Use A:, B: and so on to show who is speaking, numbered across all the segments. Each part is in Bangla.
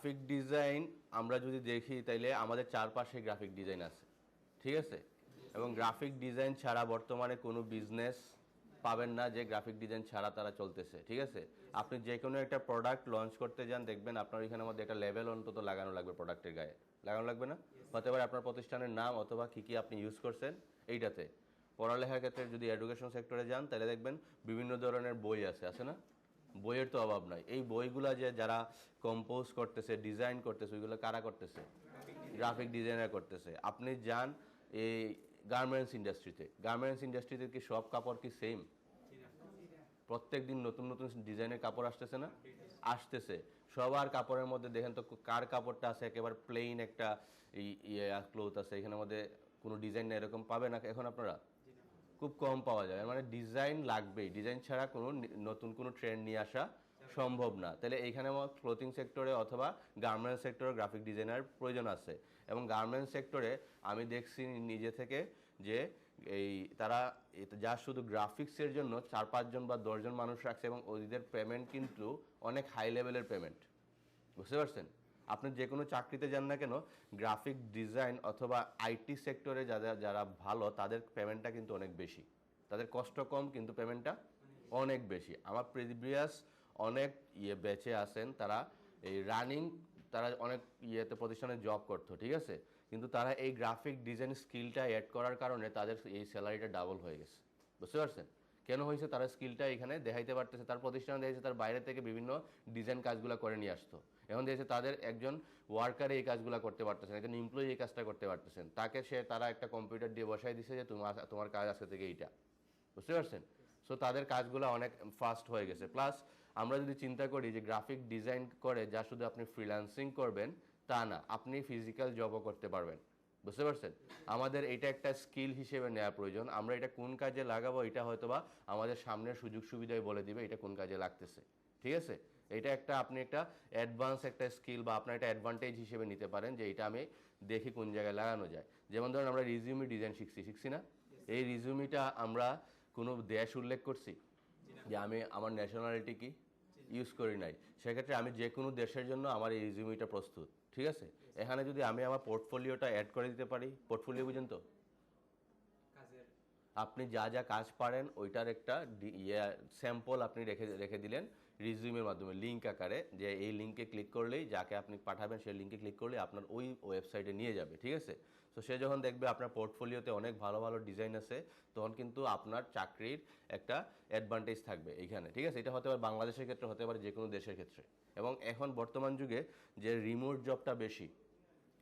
A: গ্রাফিক ডিজাইন আমরা যদি দেখি তাইলে আমাদের চারপাশে গ্রাফিক ডিজাইন আছে, ঠিক আছে? এবং গ্রাফিক ডিজাইন ছাড়া বর্তমানে কোনো বিজনেস পাবেন না যে গ্রাফিক ডিজাইন ছাড়া তারা চলতেছে, ঠিক আছে? আপনি যে কোনো একটা প্রোডাক্ট লঞ্চ করতে যান, দেখবেন আপনার এখানের মধ্যে একটা লেভেল অন্তত লাগানো লাগবে, প্রোডাক্টের গায়ে লাগানো লাগবে না? হতে পারে আপনার প্রতিষ্ঠানের নাম অথবা কী কী আপনি ইউজ করছেন এইটাতে। পড়ালেখার ক্ষেত্রে যদি এডুকেশন সেক্টরে যান তাহলে দেখবেন বিভিন্ন ধরনের বই আছে না? বইয়ের তো অভাব নাই। এই বইগুলা যে যারা কম্পোজ করতেছে, ডিজাইন করতেছে, ওইগুলো কারা করতেছে? গ্রাফিক ডিজাইনার করতেছে। আপনি যান এই গার্মেন্টস ইন্ডাস্ট্রিতে কি সব কাপড় কি সেম? প্রত্যেক দিন নতুন নতুন ডিজাইনের কাপড় আসতেছে না? আসতেছে। সবার কাপড়ের মধ্যে দেখেন তো কার কাপড়টা আছে একেবারে প্লেন একটা ক্লোথ আছে, এখানের মধ্যে কোনো ডিজাইন না, এরকম পাবে না এখন আপনারা? খুব কম পাওয়া যায়। মানে ডিজাইন লাগবেই, ডিজাইন ছাড়া কোনো নতুন কোনো ট্রেন্ড নিয়ে আসা সম্ভব না। তাহলে এইখানে আমার ক্লোথিং সেক্টরে অথবা গার্মেন্টস সেক্টরে গ্রাফিক ডিজাইনার প্রয়োজন আছে। এবং গার্মেন্টস সেক্টরে আমি দেখছি নিজে থেকে যে এই তারা যা শুধু গ্রাফিক্সের জন্য 4-5 জন বা 10 জন মানুষ রাখছে এবং ওদের পেমেন্ট কিন্তু অনেক হাই লেভেলের পেমেন্ট, বুঝতে পারছেন? আপনি যে কোনো চাকরিতে যান না কেন, গ্রাফিক ডিজাইন অথবা আইটি সেক্টরে যারা ভালো তাদের পেমেন্টটা কিন্তু অনেক বেশি। তাদের কষ্ট কম কিন্তু পেমেন্টটা অনেক বেশি। আমার প্রিভিয়াস অনেক বেঁচে আছেন তারা এই রানিং, তারা অনেক প্রতিষ্ঠানে জব করতো, ঠিক আছে? কিন্তু তারা এই গ্রাফিক ডিজাইন স্কিলটা অ্যাড করার কারণে তাদের এই স্যালারিটা ডাবল হয়ে গেছে, বুঝতে পারছেন? কেন হয়েছে? তারা স্কিলটা এখানে দেখাইতে পারতেছে, তার প্রতিষ্ঠানে দেখেছে তার বাইরে থেকে বিভিন্ন ডিজাইন কাজগুলো করে নিয়ে আসতো। এখন দেখেছে তাদের একজন ওয়ার্কারে এই কাজগুলো করতে পারতেছেন, একজন এমপ্লয়ি এই কাজটা করতে পারতেছেন, তাকে তারা একটা কম্পিউটার দিয়ে বসাই দিছে যে তোমার কাজ আজকে থেকে এইটা, বুঝতে পারছেন? সো তাদের কাজগুলো অনেক ফাস্ট হয়ে গেছে। প্লাস আমরা যদি চিন্তা করি যে গ্রাফিক ডিজাইন করে যা শুধু আপনি ফ্রিল্যান্সিং করবেন তা না, আপনি ফিজিক্যাল জবও করতে পারবেন, বুঝতে পারছেন? আমাদের এটা একটা স্কিল হিসেবে নেওয়া প্রয়োজন। আমরা এটা কোন কাজে লাগাবো এটা হয়তোবা আমাদের সামনের সুযোগ সুবিধায় বলে দিবে এটা কোন কাজে লাগতেছে, ঠিক আছে? এটা একটা আপনি একটা অ্যাডভান্স একটা স্কিল বা আপনার একটা অ্যাডভান্টেজ হিসেবে নিতে পারেন যে এটা আমি দেখি কোন জায়গায় লাগানো যায়। যেমন ধরুন আমরা রিজিউমি ডিজাইন শিখছি না? এই রিজিউমিটা আমরা কোনো দেশ উল্লেখ করছি যে আমি আমার ন্যাশনালিটি কি ইউজ করি নাই, সেক্ষেত্রে আমি যে কোনো দেশের জন্য আমার এই রিজিউমিটা প্রস্তুত, ঠিক আছে? এখানে যদি আমি আমার পোর্টফোলিওটা অ্যাড করে দিতে পারি, পোর্টফোলিও বুঝেন তো? আপনি যা যা কাজ পারেন ওইটার একটা স্যাম্পল আপনি রেখে রেখে দিলেন রিজিউমের মাধ্যমে লিঙ্ক আকারে, যে এই লিঙ্কে ক্লিক করলেই যাকে আপনি পাঠাবেন সেই লিঙ্কে ক্লিক করলেই আপনার ওই ওয়েবসাইটে নিয়ে যাবে, ঠিক আছে? তো সে যখন দেখবে আপনার পোর্টফোলিওতে অনেক ভালো ভালো ডিজাইন আছে, তখন কিন্তু আপনার চাকরির একটা অ্যাডভান্টেজ থাকবে এইখানে, ঠিক আছে? এটা হতে পারে বাংলাদেশের ক্ষেত্রে, হতে পারে যে কোনো দেশের ক্ষেত্রে। এবং এখন বর্তমান যুগে যে রিমোট জবটা বেশি,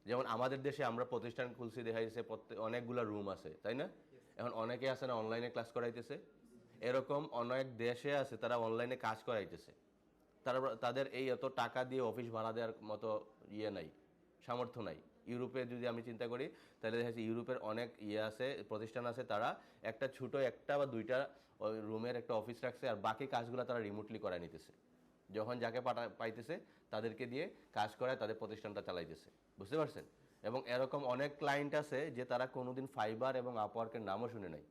A: যেমন আমাদের দেশে আমরা প্রতিষ্ঠান খুলছি, দেখা যাচ্ছে অনেকগুলো রুম আছে, তাই না? এখন অনেকে আছে না অনলাইনে ক্লাস করাইতেছে, এরকম অনেক দেশে আছে তারা অনলাইনে কাজ করাইতেছে। তাদের এই এত টাকা দিয়ে অফিস ভাড়া দেওয়ার মতো নাই, সামর্থ্য নাই। ইউরোপে যদি আমি চিন্তা করি তাহলে দেখা যাচ্ছে ইউরোপের অনেক আছে, প্রতিষ্ঠান আছে, তারা একটা ছোট একটা বা দুইটা রুমের একটা অফিস রাখছে আর বাকি কাজগুলো তারা রিমোটলি করায় নিতেছে। যখন যাকে পাইতেছে তাদেরকে দিয়ে কাজ করায় তাদের প্রতিষ্ঠানটা চালাইতেছে, বুঝতে পারছেন? এবং এরকম অনেক ক্লায়েন্ট আছে যে তারা কোনোদিন ফাইবার এবং আপওয়ার্কের নামও শুনে নাই,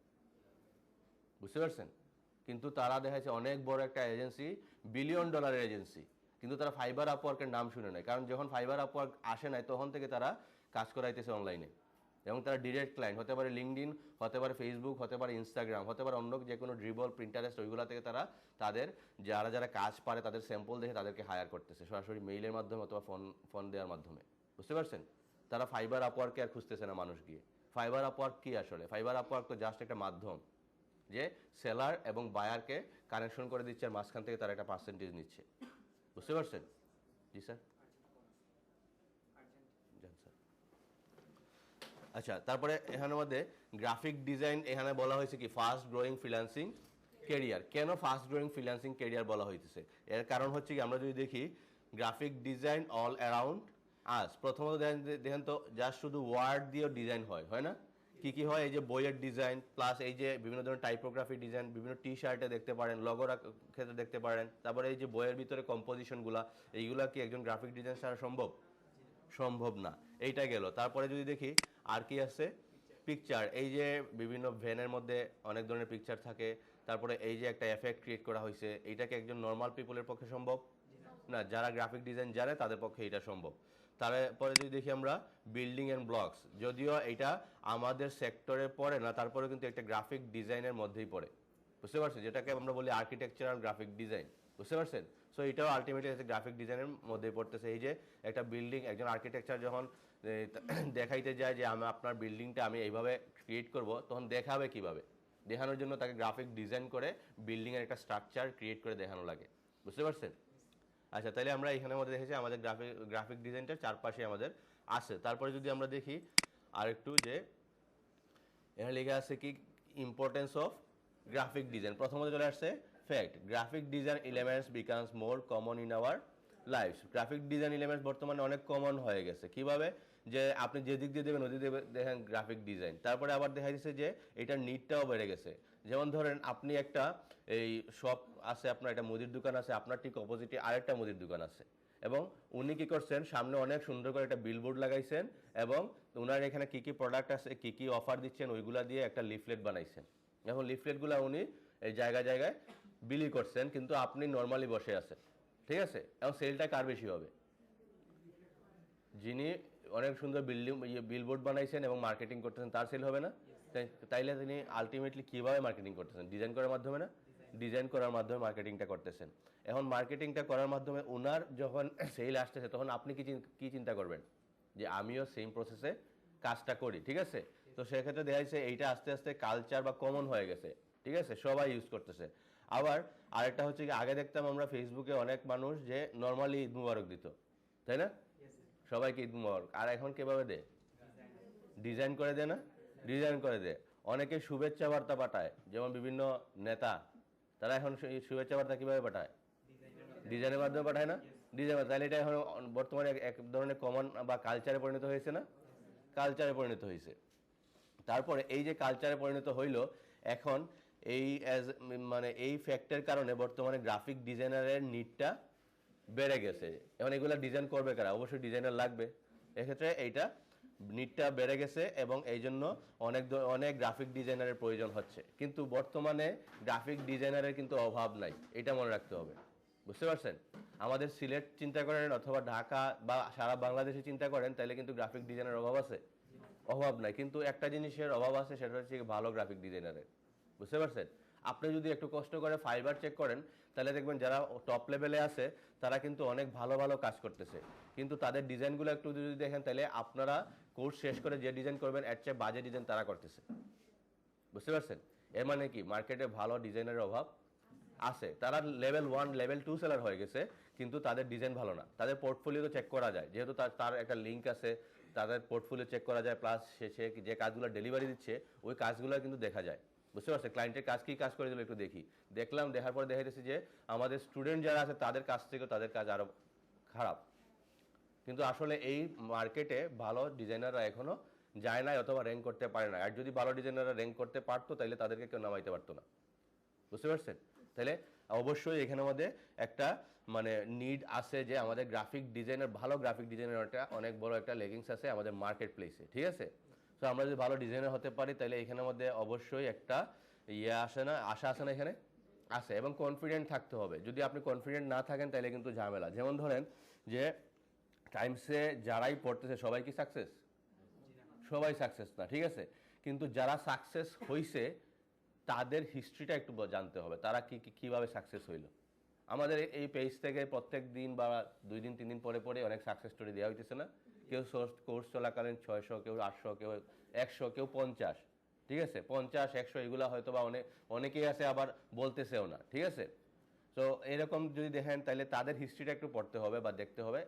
A: বুঝতে পারছেন? কিন্তু তারা দেখা যাচ্ছে অনেক বড় একটা এজেন্সি, বিলিয়ন ডলারের এজেন্সি, কিন্তু তারা ফাইবার আপওয়ার্কের নাম শুনে নাই। কারণ যখন ফাইবার আপওয়ার্ক আসে নাই তখন থেকে তারা কাজ করাইতেছে অনলাইনে। এবং তারা ডিরেক্ট ক্লায়েন্ট, হতে পারে লিঙ্কডইন, হতে পারে ফেসবুক, হতে পারে ইনস্টাগ্রাম, হতে পারে অন্য যে কোনো ড্রিবল, প্রিন্টারেস্ট, ওইগুলো থেকে তারা তাদের যারা যারা কাজ পারে তাদের স্যাম্পল দেখে তাদেরকে হায়ার করতেছে সরাসরি মেইলের মাধ্যমে অথবা ফোন দেওয়ার মাধ্যমে, বুঝতে পারছেন? তারা ফাইবার আপওয়ার্কে আর খুঁজতেছে না মানুষ গিয়ে। ফাইবার আপওয়ার্ক কি আসলে? ফাইবার আপওয়ার্ক তো জাস্ট একটা মাধ্যম যে সেলার এবং বায়ারকে কানেকশন করে দিচ্ছে আর মাঝখান থেকে তারা একটা পার্সেন্টেজ নিচ্ছে, বুঝতে পারছেন? জি স্যার। স্যার আচ্ছা, তারপরে এখানের মধ্যে গ্রাফিক ডিজাইন এখানে বলা হয়েছে কি ফাস্ট গ্রোয়িং ফ্রিল্যান্সিং কেরিয়ার। কেন ফাস্ট গ্রোয়িং ফ্রিল্যান্সিং কেরিয়ার বলা হইতেছে? এর কারণ হচ্ছে কি আমরা যদি দেখি graphic design all around us, প্রথমত দেখেন তো জাস্ট শুধু ওয়ার্ড দিয়েও ডিজাইন হয় না? কি কি হয়? এই যে বইয়ের ডিজাইন, প্লাস এই যে বিভিন্ন ধরনের টাইপোগ্রাফি ডিজাইন, বিভিন্ন টি শার্টে দেখতে পারেন, লগোর ক্ষেত্রে দেখতে পারেন, তারপরে এই যে বইয়ের ভিতরে কম্পোজিশনগুলা, এইগুলা কি একজন গ্রাফিক ডিজাইন ছাড়া সম্ভব? সম্ভব না। এইটা গেল। তারপরে যদি দেখি আর কি আছে, পিকচার, এই যে বিভিন্ন ভ্যানের মধ্যে অনেক ধরনের পিকচার থাকে, তারপরে এই যে একটা এফেক্ট ক্রিয়েট করা হয়েছে, এইটাকে একজন নর্মাল পিপলের পক্ষে সম্ভব না, যারা গ্রাফিক ডিজাইন জানে তাদের পক্ষে এটা সম্ভব। তারপরে যদি দেখি আমরা বিল্ডিং অ্যান্ড ব্লকস, যদিও এটা আমাদের সেক্টরে পড়ে না, তারপরে কিন্তু একটা গ্রাফিক ডিজাইনের মধ্যেই পড়ে, বুঝতে পারছেন, যেটাকে আমরা বলি আর্কিটেকচারাল গ্রাফিক ডিজাইন, বুঝতে পারছেন। সো এটাও আলটিমেটলি গ্রাফিক ডিজাইনের মধ্যেই পড়তেছে। এই যে একটা বিল্ডিং, একজন আর্কিটেকচার যখন দেখাইতে যায় যে আমি আপনার বিল্ডিংটা আমি এইভাবে ক্রিয়েট করব, তখন দেখাবে কিভাবে, দেখানোর জন্য তাকে গ্রাফিক ডিজাইন করে বিল্ডিংয়ের একটা স্ট্রাকচার ক্রিয়েট করে দেখানো লাগে, বুঝতে পারছেন। আচ্ছা, তাহলে আমরা এখানের মধ্যে দেখেছি আমাদের গ্রাফিক ডিজাইনটার চারপাশে আমাদের আছে। তারপরে যদি আমরা দেখি আরেকটু, যে এখানে লেখা আছে কি ইম্পর্টেন্স অফ গ্রাফিক ডিজাইন। প্রথমত চলে আসছে fact, graphic design elements becomes more common in our life. Graphic design elements বর্তমানে অনেক কমন হয়ে গেছে। কিভাবে? যে আপনি যে দিক দিয়ে দেবেন ওদিক দিয়ে দেখেন গ্রাফিক ডিজাইন। তারপরে আবার দেখা যাচ্ছে যে এটার নিডটাও বেড়ে গেছে। যেমন ধরেন আপনি একটা এই শপ আছে, আপনার একটা মুদির দোকান আছে, আপনার ঠিক অপোজিটে আরেকটা মুদির দোকান আছে, এবং উনি কি করছেন, সামনে অনেক সুন্দর করে একটা বিলবোর্ড লাগাইছেন, এবং ওনার এখানে কি কি প্রোডাক্ট আছে, কি কি অফার দিচ্ছেন, ওইগুলা দিয়ে একটা লিফলেট বানাইছেন। এখন লিফলেটগুলো উনি এই জায়গায় জায়গায় বিলি করছেন, কিন্তু আপনি নর্মালি বসে আছেন, ঠিক আছে। এবং সেলটা কার বেশি হবে? যিনি অনেক সুন্দর বিলবোর্ড বানাইছেন এবং মার্কেটিং করতেছেন, তার সেল হবে না? তাইলে তিনি আলটিমেটলি কিভাবে মার্কেটিং করতেছেন? ডিজাইন করার মাধ্যমে না? ডিজাইন করার মাধ্যমে মার্কেটিংটা করতেছেন। এখন মার্কেটিংটা করার মাধ্যমে ওনার যখন সেল আসতেছে, তখন আপনি কি চিন্তা করবেন? যে আমিও সেম প্রসেসে কাজটা করি, ঠিক আছে। তো সেক্ষেত্রে দেখা যাচ্ছে এইটা আস্তে আস্তে কালচার বা কমন হয়ে গেছে, ঠিক আছে, সবাই ইউজ করতেছে। আবার আরেকটা হচ্ছে কি, আগে দেখতাম আমরা ফেসবুকে অনেক মানুষ যে নর্মালি ঈদ মুবারক দিত, তাই না? সবাইকে ঈদ মুবারক। আর এখন কিভাবে দেয়? ডিজাইন করে দেয় না? ডিজাইন করে দেয়। অনেকে শুভেচ্ছা বার্তা পাঠায়, যেমন বিভিন্ন নেতা, তারা এখন শুভেচ্ছা বার্তা কিভাবে পাঠায়? ডিজাইনের মাধ্যমে পাঠায় না? ডিজাইন। তাহলে এটা এখন বর্তমানে এক ধরনের কমন বা কালচারে পরিণত হয়েছে না? কালচারে পরিণত হয়েছে। তারপরে এই যে কালচারে পরিণত হইল, এখন এই মানে এই ফ্যাক্টের কারণে বর্তমানে গ্রাফিক ডিজাইনারের নিডটা বেড়ে গেছে। এখন এগুলা ডিজাইন করবে কারা? অবশ্যই ডিজাইনার লাগবে। এক্ষেত্রে এইটা নিডটা বেড়ে গেছে, এবং এই জন্য অনেক গ্রাফিক ডিজাইনারের প্রয়োজন হচ্ছে। কিন্তু বর্তমানে গ্রাফিক ডিজাইনারের কিন্তু অভাব নাই, এটা মনে রাখতে হবে, বুঝতে পারছেন। আমাদের সিলেট চিন্তা করেন অথবা ঢাকা বা সারা বাংলাদেশে চিন্তা করেন, তাহলে কিন্তু গ্রাফিক ডিজাইনার অভাব আছে? অভাব নাই। কিন্তু একটা জিনিসের অভাব আছে, সেটা হচ্ছে ভালো গ্রাফিক ডিজাইনারের, বুঝতে পারছেন। আপনি যদি একটু কষ্ট করে ফাইবার চেক করেন, তাহলে দেখবেন যারা টপ লেভেলে আছে তারা কিন্তু অনেক ভালো ভালো কাজ করতেছে, কিন্তু তাদের ডিজাইনগুলো একটু যদি দেখেন, তাহলে আপনারা কোর্স শেষ করে যে ডিজাইন করবেন এর চেয়ে বাজে ডিজাইন তারা করতেছে, বুঝতে পারছেন। এর মানে কি, মার্কেটে ভালো ডিজাইনের অভাব আছে। তারা লেভেল 1 লেভেল 2 সেলার হয়ে গেছে, কিন্তু তাদের ডিজাইন ভালো না। তাদের পোর্টফোলিও তো চেক করা যায়, যেহেতু তার একটা লিঙ্ক আছে, তাদের পোর্টফোলিও চেক করা যায়, প্লাস সে যে কাজগুলো ডেলিভারি দিচ্ছে ওই কাজগুলো কিন্তু দেখা যায়, বুঝতে পারছে। ক্লায়েন্টের কাজ কি কাজ করে দিল একটু দেখি, দেখলাম, দেখার পর দেখা যাচ্ছে যে আমাদের স্টুডেন্ট যারা আছে তাদের কাছ থেকে তাদের কাজ আরো খারাপ। কিন্তু আসলে এই মার্কেটে ভালো ডিজাইনাররা এখনো যায় না, অথবা র্যাঙ্ক করতে পারে না। আর যদি ভালো ডিজাইনাররা র্যাঙ্ক করতে পারতো, তাহলে তাদেরকে কেউ নামাইতে পারতো না, বুঝতে পারছেন। তাহলে অবশ্যই এখানের মধ্যে একটা মানে নিড আছে, যে আমাদের গ্রাফিক ডিজাইনার, ভালো গ্রাফিক ডিজাইনার একটা অনেক বড় একটা লেগিংস আছে আমাদের মার্কেট প্লেসে, ঠিক আছে। তো আমরা যদি ভালো ডিজাইনার হতে পারি, তাহলে এখানের মধ্যে অবশ্যই একটা আশা আসে না এখানে আছে, এবং কনফিডেন্ট থাকতে হবে। যদি আপনি কনফিডেন্ট না থাকেন, তাহলে কিন্তু ঝামেলা। যেমন ধরেন যে টাইমসে যারাই পড়তেছে সবাই কি সাকসেস? সবাই সাকসেস না, ঠিক আছে। কিন্তু যারা সাকসেস হইছে তাদের হিস্ট্রিটা একটু জানতে হবে, তারা কিভাবে সাকসেস হইলো। আমাদের এই পেজ থেকে প্রত্যেক দিন বা 2 দিন 3 দিন পরে পরে অনেক সাকসেস স্টোরি দেওয়া হইতেছে না? কেউ কোর্স চলাকালীন 600, কেউ 800, কেউ 100, কেউ 50, ঠিক আছে, 50 100 এগুলা হয়তো বা অনেকেই আছে, আবার বলতেছেও না, ঠিক আছে। তো এরকম যদি দেখেন, তাহলে তাদের হিস্ট্রিটা একটু পড়তে হবে বা দেখতে হবে।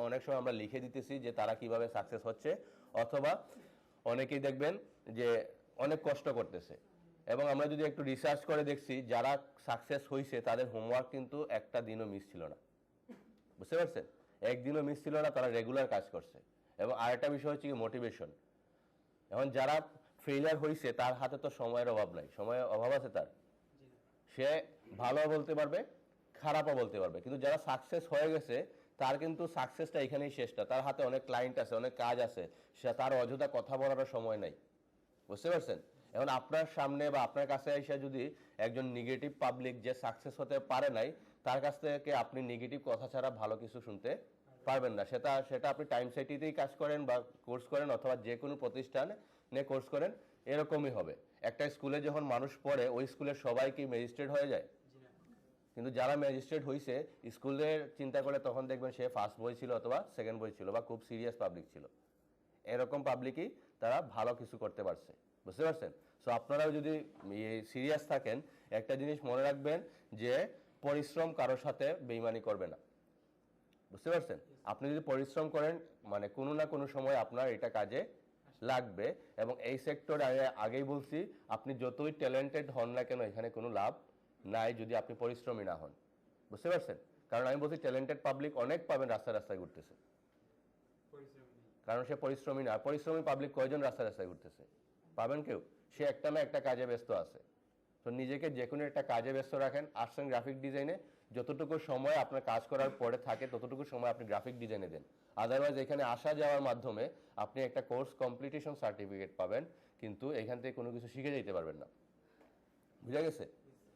A: অনেক সময় আমরা লিখে দিতেছি যে তারা কিভাবে সাকসেস হচ্ছে, অথবা অনেকেই দেখবেন যে অনেক কষ্ট করতেছে, এবং আমরা যদি একটু রিসার্চ করে দেখছি যারা সাকসেস হয়েছে তাদের হোমওয়ার্ক কিন্তু একটা দিনও মিস ছিল না, বুঝতে পারছেন। একদিনও মিস ছিল না, তারা রেগুলার কাজ করছে। এবং আরেকটা বিষয় হচ্ছে কি মোটিভেশন। এখন যারা ফেইলিয়ার হয়েছে তার হাতে তো সময়ের অভাব নাই, সময়ের অভাব আছে তার, সে ভালো বলতে পারবে, খারাপও বলতে পারবে। কিন্তু যারা সাকসেস হয়ে গেছে তার কিন্তু সাকসেসটা এখানেই শেষ না, তার হাতে অনেক ক্লায়েন্ট আছে, অনেক কাজ আছে, সে তার অযথা কথা বলার সময় নাই, বুঝতে পারছেন। এখন আপনার সামনে বা আপনার কাছে এসে যদি একজন নেগেটিভ পাবলিক যে সাকসেস হতে পারে নাই, তার কাছ থেকে আপনি নেগেটিভ কথা ছাড়া ভালো কিছু শুনতে পারবেন না। সেটা সেটা আপনি টাইম সাইটিতেই কাজ করেন বা কোর্স করেন অথবা যে কোনো প্রতিষ্ঠানে কোর্স করেন, এরকমই হবে। একটা স্কুলে যখন মানুষ পড়ে ওই স্কুলের সবাই কি ম্যাজিস্ট্রেট হয়ে যায়? কিন্তু যারা ম্যাজিস্ট্রেট হয়েছে স্কুলের চিন্তা করে তখন দেখবেন সে ফার্স্ট বয় ছিল অথবা সেকেন্ড বয় ছিল বা খুব সিরিয়াস পাবলিক ছিল। এরকম পাবলিকই তারা ভালো কিছু করতে পারছে, বুঝতে পারছেন? সো আপনারাও যদি সিরিয়াস থাকেন একটা জিনিস মনে রাখবেন যে পরিশ্রম কারোর সাথে বেইমানি করবে না, বুঝতে পারছেন? আপনি যদি পরিশ্রম করেন মানে কোনো না কোনো সময় আপনার এটা কাজে লাগবে। এবং এই সেক্টরে আগেই বলছি আপনি যতই ট্যালেন্টেড হন না কেন এখানে কোনো লাভ নাই যদি আপনি পরিশ্রমী না হন, বুঝতে পারছেন? কারণ আমি বলছি ট্যালেন্টেড পাবলিক অনেক পাবেন রাস্তায় রাস্তায় ঘুরতেছে, কারণ সে পরিশ্রমী না। পরিশ্রমী পাবলিক কয়জন রাস্তায় রাস্তায় ঘুরতেছে? পাবেন কেউ? সে একটা না একটা কাজে ব্যস্ত আছে। তো নিজেকে যে কোনো একটা কাজে ব্যস্ত রাখেন। আসছেন গ্রাফিক ডিজাইনে, যতটুকু সময় আপনার কাজ করার পরে থাকে ততটুকু সময় আপনি গ্রাফিক ডিজাইনে দেন। আদারওয়াইজ এখানে আসা যাওয়ার মাধ্যমে আপনি একটা কোর্স কমপ্লিটেশন সার্টিফিকেট পাবেন, কিন্তু এখান থেকে কোনো কিছু শিখে যেতে পারবেন না, বুঝা গেছে?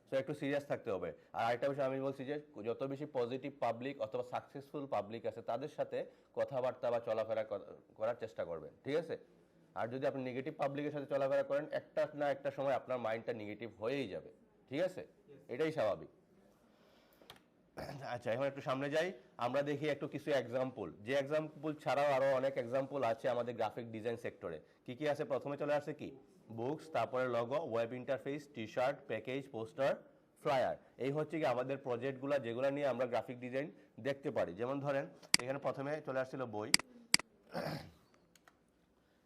A: সো একটু সিরিয়াস থাকতে হবে। আর আরেকটা বিষয় আমি বলছি যে যত বেশি পজিটিভ পাবলিক অথবা সাকসেসফুল পাবলিক আছে তাদের সাথে কথাবার্তা বা চলাফেরা করার চেষ্টা করবেন, ঠিক আছে? আর যদি আপনি নেগেটিভ পাবলিকের সাথে চলাফেরা করেন একটা না একটা সময় আপনার মাইন্ডটা নেগেটিভ হয়েই যাবে, ঠিক আছে? এটাই স্বাভাবিক। আচ্ছা, এখন একটু সামনে যাই, আমরা দেখি একটু কিছু এক্সাম্পল। যে এক্সাম্পল ছাড়াও আরো অনেক এক্সাম্পল আছে আমাদের গ্রাফিক ডিজাইন সেক্টরে। কি কি আছে? প্রথমে চলে আসছে কি? বুকস, তারপরে logo, web interface, T shirt, package, poster, flyer. এই হচ্ছে কি আমাদের প্রজেক্টগুলো যেগুলো নিয়ে আমরা গ্রাফিক ডিজাইন দেখতে পারি। যেমন ধরেন এখানে প্রথমে চলে আসছিল বই,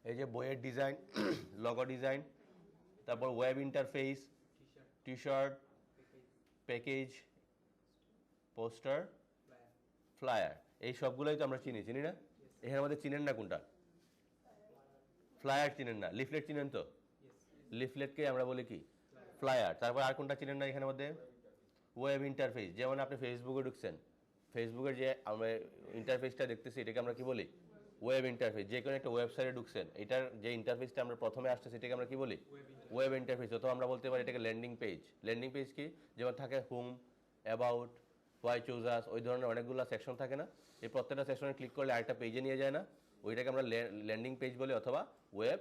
A: এই যে বইয়ের ডিজাইন, লগো ডিজাইন, তারপর web interface, T shirt, package, poster, flyer, এই সবগুলোই তো আমরা চিনি না? এখানে আমাদের চিনেন না কোনটা? ফ্লায়ার চিনেন না? লিফলেট চিনেন তো? লিফলেটকে আমরা বলি কি? ফ্লায়ার। তারপর আর কোনটা চিনেন না এখানে মধ্যে? Web interface. যেমন আপনি ফেসবুকে ঢুকছেন, ফেসবুকের যে আমরা ইন্টারফেসটা দেখতেছি এটাকে আমরা কি বলি? Web interface. যে কোনো একটা ওয়েবসাইটে ঢুকছেন, এটার যে ইন্টারফেসটা আমরা প্রথমে আসছে সেটাকে আমরা কি বলি? Web interface. অথবা আমরা বলতে পারি এটাকে ল্যান্ডিং পেজ। ল্যান্ডিং পেজ কি? যেমন থাকে হোম, অ্যাবাউট, হোয়াই চুজ আস, ওই ধরনের অনেকগুলো সেকশন থাকে না? এই প্রত্যেকটা সেকশনে ক্লিক করলে আরেকটা পেজে নিয়ে যায় না? ওইটাকে আমরা ল্যান্ডিং পেজ বলি অথবা ওয়েব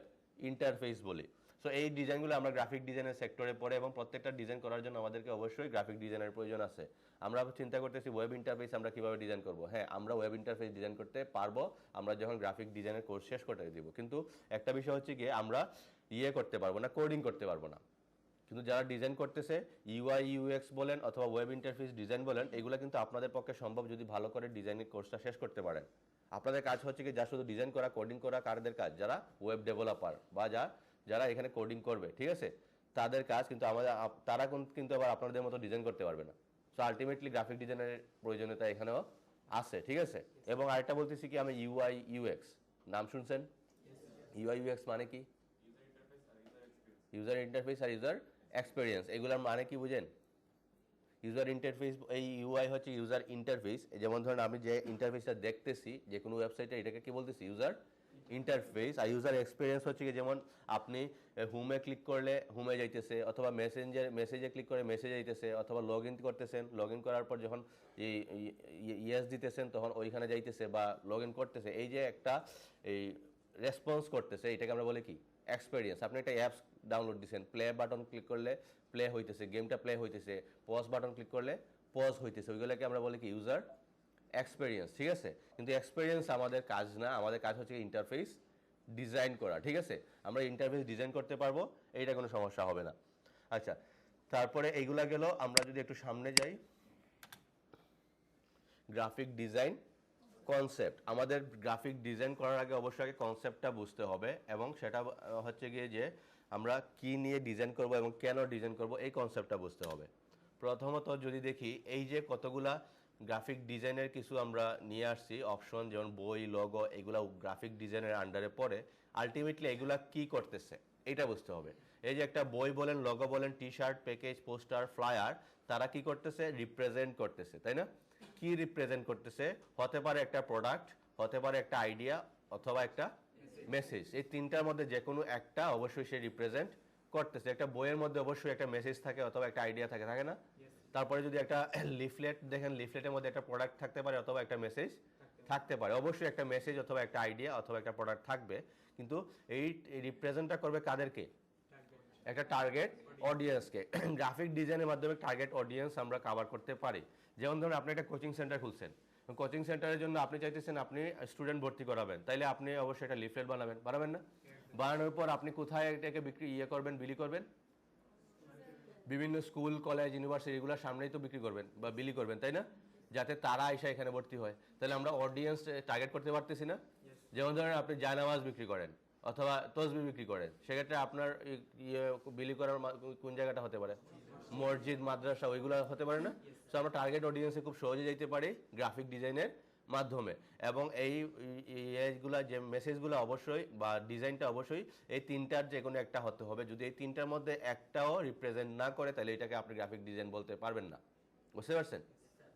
A: ইন্টারফেস বলি। সো এই ডিজাইনগুলো আমরা গ্রাফিক ডিজাইনের সেক্টরে পড়ে এবং প্রত্যেকটা ডিজাইন করার জন্য আমাদেরকে অবশ্যই গ্রাফিক ডিজাইনের প্রয়োজন আছে। আমরা চিন্তা করতেছি ওয়েব ইন্টারফেস আমরা কিভাবে ডিজাইন করব। হ্যাঁ, আমরা ওয়েব ইন্টারফেস ডিজাইন করতে পারবো আমরা যখন গ্রাফিক ডিজাইনের কোর্স শেষ করতে দিব। কিন্তু একটা বিষয় হচ্ছে কি, আমরা করতে পারবো না, কোডিং করতে পারবো না। কিন্তু যারা ডিজাইন করতেছে ইউআই ইউএক্স বলেন অথবা ওয়েব ইন্টারফেস ডিজাইন বলেন, এগুলো কিন্তু আপনাদের পক্ষে সম্ভব যদি ভালো করে ডিজাইনের কোর্সটা শেষ করতে পারেন। আপনাদের কাজ হচ্ছে কি, যা শুধু ডিজাইন করা, কোডিং করা কারদের কাজ? যারা ওয়েব ডেভেলপার বা যারা এখানে কোডিং করবে, ঠিক আছে? তাদের কাজ। কিন্তু তারা কিন্তু আবার আপনাদের মতো ডিজাইন করতে পারবে না। সো আলটিমেটলি গ্রাফিক ডিজাইনের প্রয়োজনীয়তা এখানেও আছে, ঠিক আছে? এবং আরেকটা বলতেছি কি, আমি ইউআই ইউএক্স নাম শুনছেন? ইউআই ইউএক্স মানে কি? ইউজার ইন্টারফেস আর ইউজার এক্সপিরিয়েন্স। এগুলোর মানে কি বুঝেন? ইউজার ইন্টারফেস, এই ইউআই হচ্ছে ইউজার ইন্টারফেস। যেমন ধরেন আমি যে ইন্টারফেসটা দেখতেছি যে কোনো ওয়েবসাইটে, এটাকে কি বলতেছি? User interface. আর ইউজার এক্সপিরিয়েন্স হচ্ছে কি, যেমন আপনি হোমে ক্লিক করলে হোমে যাইতেছে, অথবা মেসেজে ক্লিক করে মেসেজে যাইতেছে, অথবা লগ ইন করতেছেন, লগ ইন করার পর যখন ইয়েস দিতেছেন তখন ওইখানে যাইতেছে বা লগ ইন করতেছে, এই যে একটা এই রেসপন্স করতেছে, এটাকে আমরা বলি কি? এক্সপিরিয়েন্স। আপনি একটা অ্যাপস ডাউনলোড দিচ্ছেন, প্লে বাটন ক্লিক করলে প্লে হইতেছে, গেমটা প্লে হইতেছে, পজ বাটন ক্লিক করলে পজ হইতেছে, ওইগুলোকে আমরা বলি কি? ইউজার এক্সপিরিয়েন্স, ঠিক আছে? কিন্তু এক্সপিরিয়েন্স আমাদের কাজ না, আমাদের কাজ হচ্ছে ইন্টারফেস ডিজাইন করা, ঠিক আছে? আমরা ইন্টারফেস ডিজাইন করতে পারবো, এইটা কোনো সমস্যা হবে না। আচ্ছা, তারপরে এইগুলা গেল। আমরা যদি একটু সামনে যাই, গ্রাফিক ডিজাইন কনসেপ্ট। আমাদের গ্রাফিক ডিজাইন করার আগে অবশ্যই আগে কনসেপ্টটা বুঝতে হবে, এবং সেটা হচ্ছে গিয়ে যে আমরা কি নিয়ে ডিজাইন করব এবং কেন ডিজাইন করব, এই কনসেপ্টটা বুঝতে হবে। প্রথমত যদি দেখি এই যে কতগুলা গ্রাফিক ডিজাইনের কিছু আমরা নিয়ে আসছি অপশন, যেমন বই, লগো, এগুলা গ্রাফিক ডিজাইনের আন্ডারে পড়ে। আলটিমেটলি এগুলা কি করতেছে এটা বুঝতে হবে। এই যে একটা বই বলেন, লগো বলেন, T shirt, package, poster, flyer, তারা কি করতেছে? রিপ্রেজেন্ট করতেছে, তাই না? কি রিপ্রেজেন্ট করতেছে? হতে পারে একটা প্রোডাক্ট, হতে পারে একটা আইডিয়া, অথবা একটা মেসেজ। এই তিনটার মধ্যে যে কোনো একটা অবশ্যই সে রিপ্রেজেন্ট করতেছে। একটা বইয়ের মধ্যে অবশ্যই একটা মেসেজ থাকে অথবা একটা আইডিয়া থাকে, থাকে না? তারপরে যদি একটা লিফলেট দেখেন, লিফলেটের মধ্যে একটা প্রোডাক্ট থাকতে পারে অথবা একটা মেসেজ থাকতে পারে। অবশ্যই একটা মেসেজ অথবা একটা আইডিয়া অথবা একটা প্রোডাক্ট থাকবে, কিন্তু এই রিপ্রেজেন্টটা করবে কাদেরকে? একটা টার্গেট অডিয়েন্সকে। গ্রাফিক ডিজাইনের মাধ্যমে টার্গেট অডিয়েন্স আমরা কভার করতে পারি। যেমন ধরুন আপনি একটা কোচিং সেন্টার খুলছেন, কোচিং সেন্টারের জন্য আপনি চাইতেছেন আপনি স্টুডেন্ট ভর্তি করাবেন, তাইলে আপনি অবশ্যই একটা লিফলেট বানাবেন না? বানানোর পর আপনি কোথায় এটাকে বিলি করবেন? বিভিন্ন স্কুল, কলেজ, ইউনিভার্সিটি এগুলোর সামনেই তো বিক্রি করবেন বা বিলি করবেন, তাই না? যাতে তারা এসে এখানে ভর্তি হয়। তাহলে আমরা অডিয়েন্স টার্গেট করতে পারতেছি না? যেমন ধরেন আপনি জায়নামাজ বিক্রি করেন অথবা তসবি বিক্রি করেন, সেক্ষেত্রে আপনার বিলি করার কোন জায়গাটা হতে পারে? মসজিদ, মাদ্রাসা, ওইগুলো হতে পারে না? সো আমরা টার্গেট অডিয়েন্সে খুব সহজে যাইতে পারি গ্রাফিক ডিজাইনের মাধ্যমে। এবং এইগুলা যে মেসেজগুলো অবশ্যই বা ডিজাইনটা অবশ্যই এই তিনটার যে কোনো একটা হতে হবে। যদি এই তিনটার মধ্যে একটাও রিপ্রেজেন্ট না করে তাহলে এটাকে আপনি গ্রাফিক ডিজাইন বলতে পারবেন না। বুঝতে পারছেন?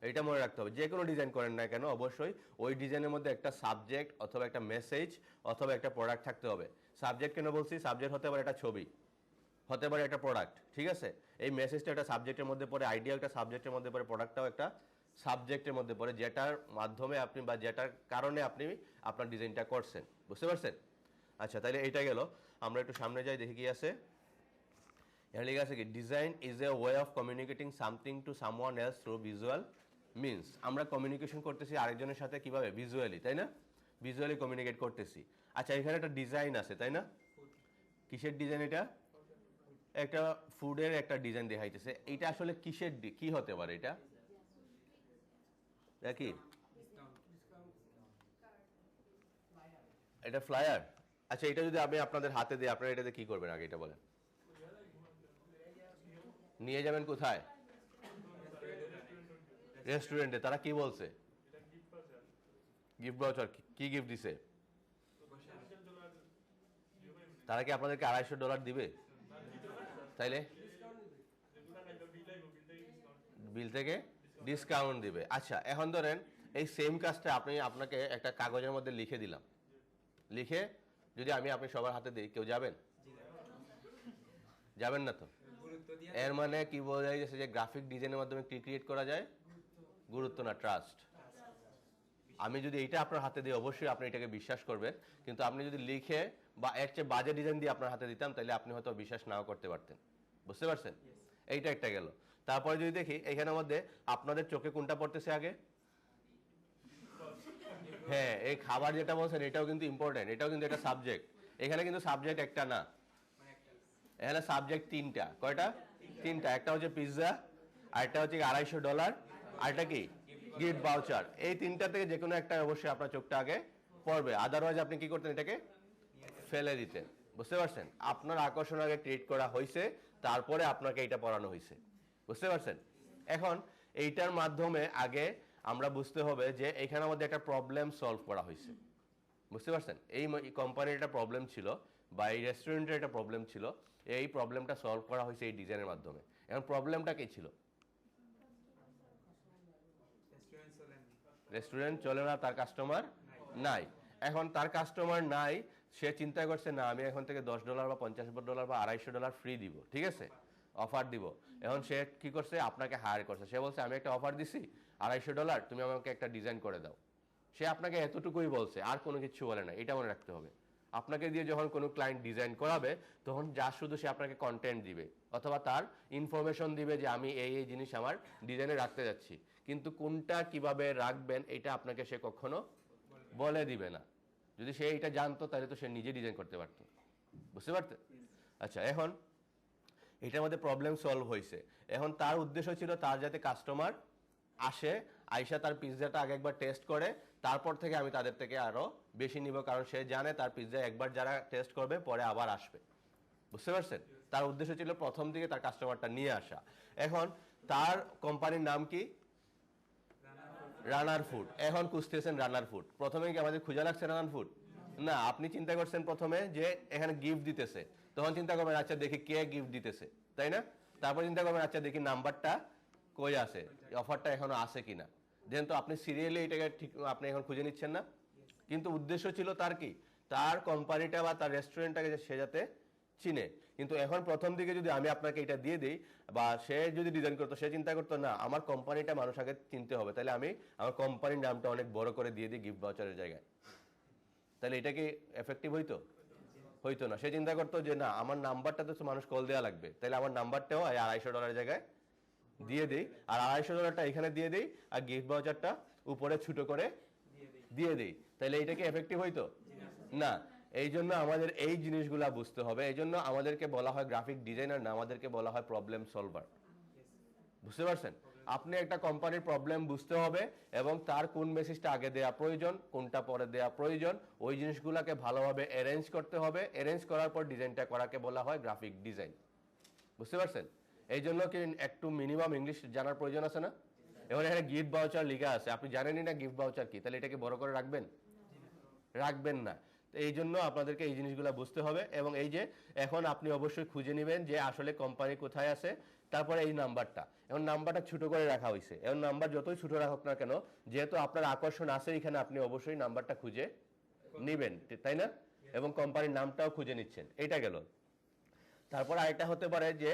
A: এটা মনে রাখতে হবে, যে কোনো ডিজাইন করেন না কেন অবশ্যই ওই ডিজাইনের মধ্যে একটা সাবজেক্ট অথবা একটা মেসেজ অথবা একটা প্রোডাক্ট থাকতে হবে। সাবজেক্ট কেন বলছি? সাবজেক্ট হতে পারে একটা ছবি, হতে পারে একটা প্রোডাক্ট, ঠিক আছে? এই মেসেজটা একটা সাবজেক্টের মধ্যে পড়ে, আইডিয়া একটা সাবজেক্টের মধ্যে পড়ে, প্রোডাক্টটাও একটা সাবজেক্টের মধ্যে পড়ে, যেটার মাধ্যমে আপনি বা যেটার কারণে আপনি আপনার ডিজাইনটা করছেন। বুঝতে পারছেন? আচ্ছা, তাহলে এইটা গেল। আমরা একটু সামনে যাই, দেখি কি আছে। এখানে লেখা আছে কি, design is a way of communicating something to someone else through visual means. আমরা কমিউনিকেশন করতেছি আরেকজনের সাথে কিভাবে? ভিজুয়ালি, তাই না? ভিজুয়ালি কমিউনিকেট করতেছি। আচ্ছা, এখানে একটা ডিজাইন আছে, তাই না? কিসের ডিজাইন এটা? একটা ফুডের একটা ডিজাইন দেখাইতেছে। এটা আসলে কিসের কি হতে পারে? এটা কি? এটা ফ্লায়ার। আচ্ছা, এটা যদি আমি আপনাদের হাতে দিই, আপনারা এটাতে কি করবেন আগে এটা বলেন? নিয়ে যাবেন কোথায়? রেস্টুরেন্টে। তারা কি বলছে? Gift voucher. কি গিফট দিছে? তারা কি আপনাদেরকে $250 দিবে? তাইলে বিল থেকে ডিসকাউন্ট দিবে। আচ্ছা, এখন ধরেন এই সেম কাজটা আপনাকে একটা কাগজের মধ্যে লিখে দিলাম। লিখে যদি আপনি সবার হাতে দিই, কেউ যাবেন? যাবেন না তো। এর মানে কি বোঝা যাচ্ছে? যে গ্রাফিক ডিজাইনের মাধ্যমে কি ক্রিয়েট করা যায়? গুরুত্ব না, ট্রাস্ট। আমি যদি এইটা আপনার হাতে দিই অবশ্যই আপনি এটাকে বিশ্বাস করবেন, কিন্তু আপনি যদি লিখে বা এর চেয়ে বাজে ডিজাইন দিয়ে আপনার হাতে দিতাম তাহলে আপনি হয়তো বিশ্বাস নাও করতে পারতেন। বুঝতে পারছেন? এইটা একটা গেল। তারপরে যদি দেখি এখানের মধ্যে আপনাদের চোখে কোনটা পড়তেছে আগে? হ্যাঁ, এই খাবার যেটা বলছেন এটাও কিন্তু ইম্পর্টেন্ট, এটাও কিন্তু একটা সাবজেক্ট। এখানে কিন্তু সাবজেক্ট একটা না, এখানে সাবজেক্ট তিনটা। কয়টা? তিনটা। একটা হচ্ছে পিৎজা, আরেকটা হচ্ছে $250, আরেকটা কি? Gift voucher. এই তিনটা থেকে যে কোনো একটা অবশ্যই আপনার চোখটা আগে পড়বে, আদারওয়াইজ আপনি কি করতেন? এটাকে ফেলে দিতেন। বুঝতে পারছেন? আপনার আকর্ষণ আগে ক্রিয়েট করা হয়েছে, তারপরে আপনাকে এইটা পড়ানো হয়েছে। বুঝতে পারছেন? এখন এইটার মাধ্যমে আগে আমরা বুঝতে হবে যে এখানের মধ্যে একটা প্রবলেম সলভ করা হয়েছে। বুঝতে পারছেন? এই কোম্পানির একটা প্রবলেম ছিল বা এই রেস্টুরেন্টের একটা প্রবলেম ছিল, এই প্রবলেমটা সলভ করা হয়েছে এই ডিজাইনের মাধ্যমে। এখন প্রবলেমটা কি ছিল? রেস্টুরেন্ট চলে না, তার কাস্টমার নাই। এখন তার কাস্টমার নাই, সে চিন্তা করছে না আমি এখন থেকে $10 বা $50 বা $250 ফ্রি দিব, ঠিক আছে, অফার দিব। এখন সে কি করছে? আপনাকে হায়ার করছে। সে বলছে আমি একটা অফার দিছি $250, তুমি আমাকে একটা ডিজাইন করে দাও। সে আপনাকে এতটুকুই বলছে, আর কোনো কিছু বলে না। এটা মনে রাখতে হবে। আপনাকে দিয়ে যখন কোনো ক্লায়েন্ট ডিজাইন করাবে তখন যা শুধু সে আপনাকে কন্টেন্ট দিবে অথবা তার ইনফরমেশন দিবে যে আমি এই জিনিস আমার ডিজাইনে রাখতে যাচ্ছি, কিন্তু কোনটা কিভাবে রাখবেন এটা আপনাকে সে কখনো বলে দিবে না। যদি সে এটা জানতো তাহলে তো সে নিজে ডিজাইন করতে পারতো। বুঝতে পারতে? আচ্ছা, এখন এটার মধ্যে প্রবলেম সলভ হয়েছে। এখন তার উদ্দেশ্য ছিল তার যাতে কাস্টমার আসে, আইসা তার পিৎজাটা আগে একবার টেস্ট করে, তারপর থেকে আমি তাদের থেকে আরো বেশি নিব, কারণ সে জানে তার পিৎজা একবার যারা টেস্ট করবে পরে আবার আসবে। বুঝতে পারছেন? তার উদ্দেশ্য ছিল প্রথম দিকে তার কাস্টমারটা নিয়ে আসা। এখন তার কোম্পানির নাম কি? রানার ফুড। এখন খুঁজতেছেন রানার ফুড। প্রথমে কি আমাদের খুঁজে লাগছে রানার ফুড? না, আপনি চিন্তা করছেন প্রথমে যে এখানে গিফট দিতেছে, তখন চিন্তা করবেন আচ্ছা দেখি কে গিফট দিতেছে, তাই না? তারপর চিন্তা করবেন আচ্ছা দেখি নাম্বারটা কই আছে, অফারটা এখনো আছে কিনা। দেন তো আপনি সিরিয়ালি এটাকে ঠিক আপনি এখন খুঁজে নিচ্ছেন না, কিন্তু উদ্দেশ্য ছিল তার কি? তার কোম্পানিটা বা তার রেস্টুরেন্টটাকে সে যাতে চিনে। কিন্তু এখন প্রথম দিকে যদি আমি আপনাকে এটা দিয়ে দিই বা সে যদি ডিজাইন করতো, সে চিন্তা করতো না আমার কোম্পানিটা মানুষ আগে চিনতে হবে, তাহলে আমি আমার কোম্পানির নামটা অনেক বড় করে দিয়ে দিই গিফট ভাউচারের জায়গায়, তাহলে এটা কি এফেক্টিভ হইতো? হইতো না। সে চিন্তা করতো যে না আমার নাম্বারটা তো মানুষ কল দেওয়া লাগবে, তাহলে আমার নাম্বারটাও $250 জায়গায় দিয়ে দিই, আর $250 এখানে দিয়ে দিই, আর গিফট ভাউচারটা উপরে ছোট করে দিয়ে দিই, তাহলে এটা কি এফেক্টিভ হইতো? না। এই জন্য আমাদের এই জিনিসগুলা বুঝতে হবে। এই জন্য আমাদেরকে বলা হয় গ্রাফিক ডিজাইনার না, আমাদেরকে বলা হয় প্রবলেম সলভার। বুঝতে পারছেন? আপনি একটা কোম্পানির প্রবলেম বুঝতে হবে এবং তার কোন মেসেজটা আগে দেওয়া প্রয়োজন, কোনটা পরে দেওয়া প্রয়োজন, ওই জিনিসগুলোকে ভালোভাবে অ্যারেঞ্জ করতে হবে। অ্যারেঞ্জ করার পর ডিজাইনটা করাকে বলা হয় গ্রাফিক ডিজাইন। বুঝতে পারছেন? এই জন্য কি একটু মিনিমাম ইংলিশ জানার প্রয়োজন আছে না? এবার এখানে গিফট ভাউচার লেখা আছে, আপনি জানেনই না গিফট ভাউচার কি, তাহলে এটাকে বড় করে রাখবেন? রাখবেন না। তো এই জন্য আপনাদেরকে এই জিনিসগুলো বুঝতে হবে। এবং এই যে এখন আপনি অবশ্যই খুঁজে নেবেন যে আসলে কোম্পানি কোথায় আছে, তারপরে এই নাম্বারটা, এখন নাম্বারটা ছোট করে রাখা হয়েছে। এখন নাম্বার যতই ছোট রাখুক না কেন, যেহেতু আপনার আকর্ষণ আছে এখানে, আপনি অবশ্যই নাম্বারটা খুঁজে নেবেন, তাই না? এবং কোম্পানির নামটাও খুঁজে নিচ্ছেন, এইটা গেল। তারপর আরেকটা হতে পারে যে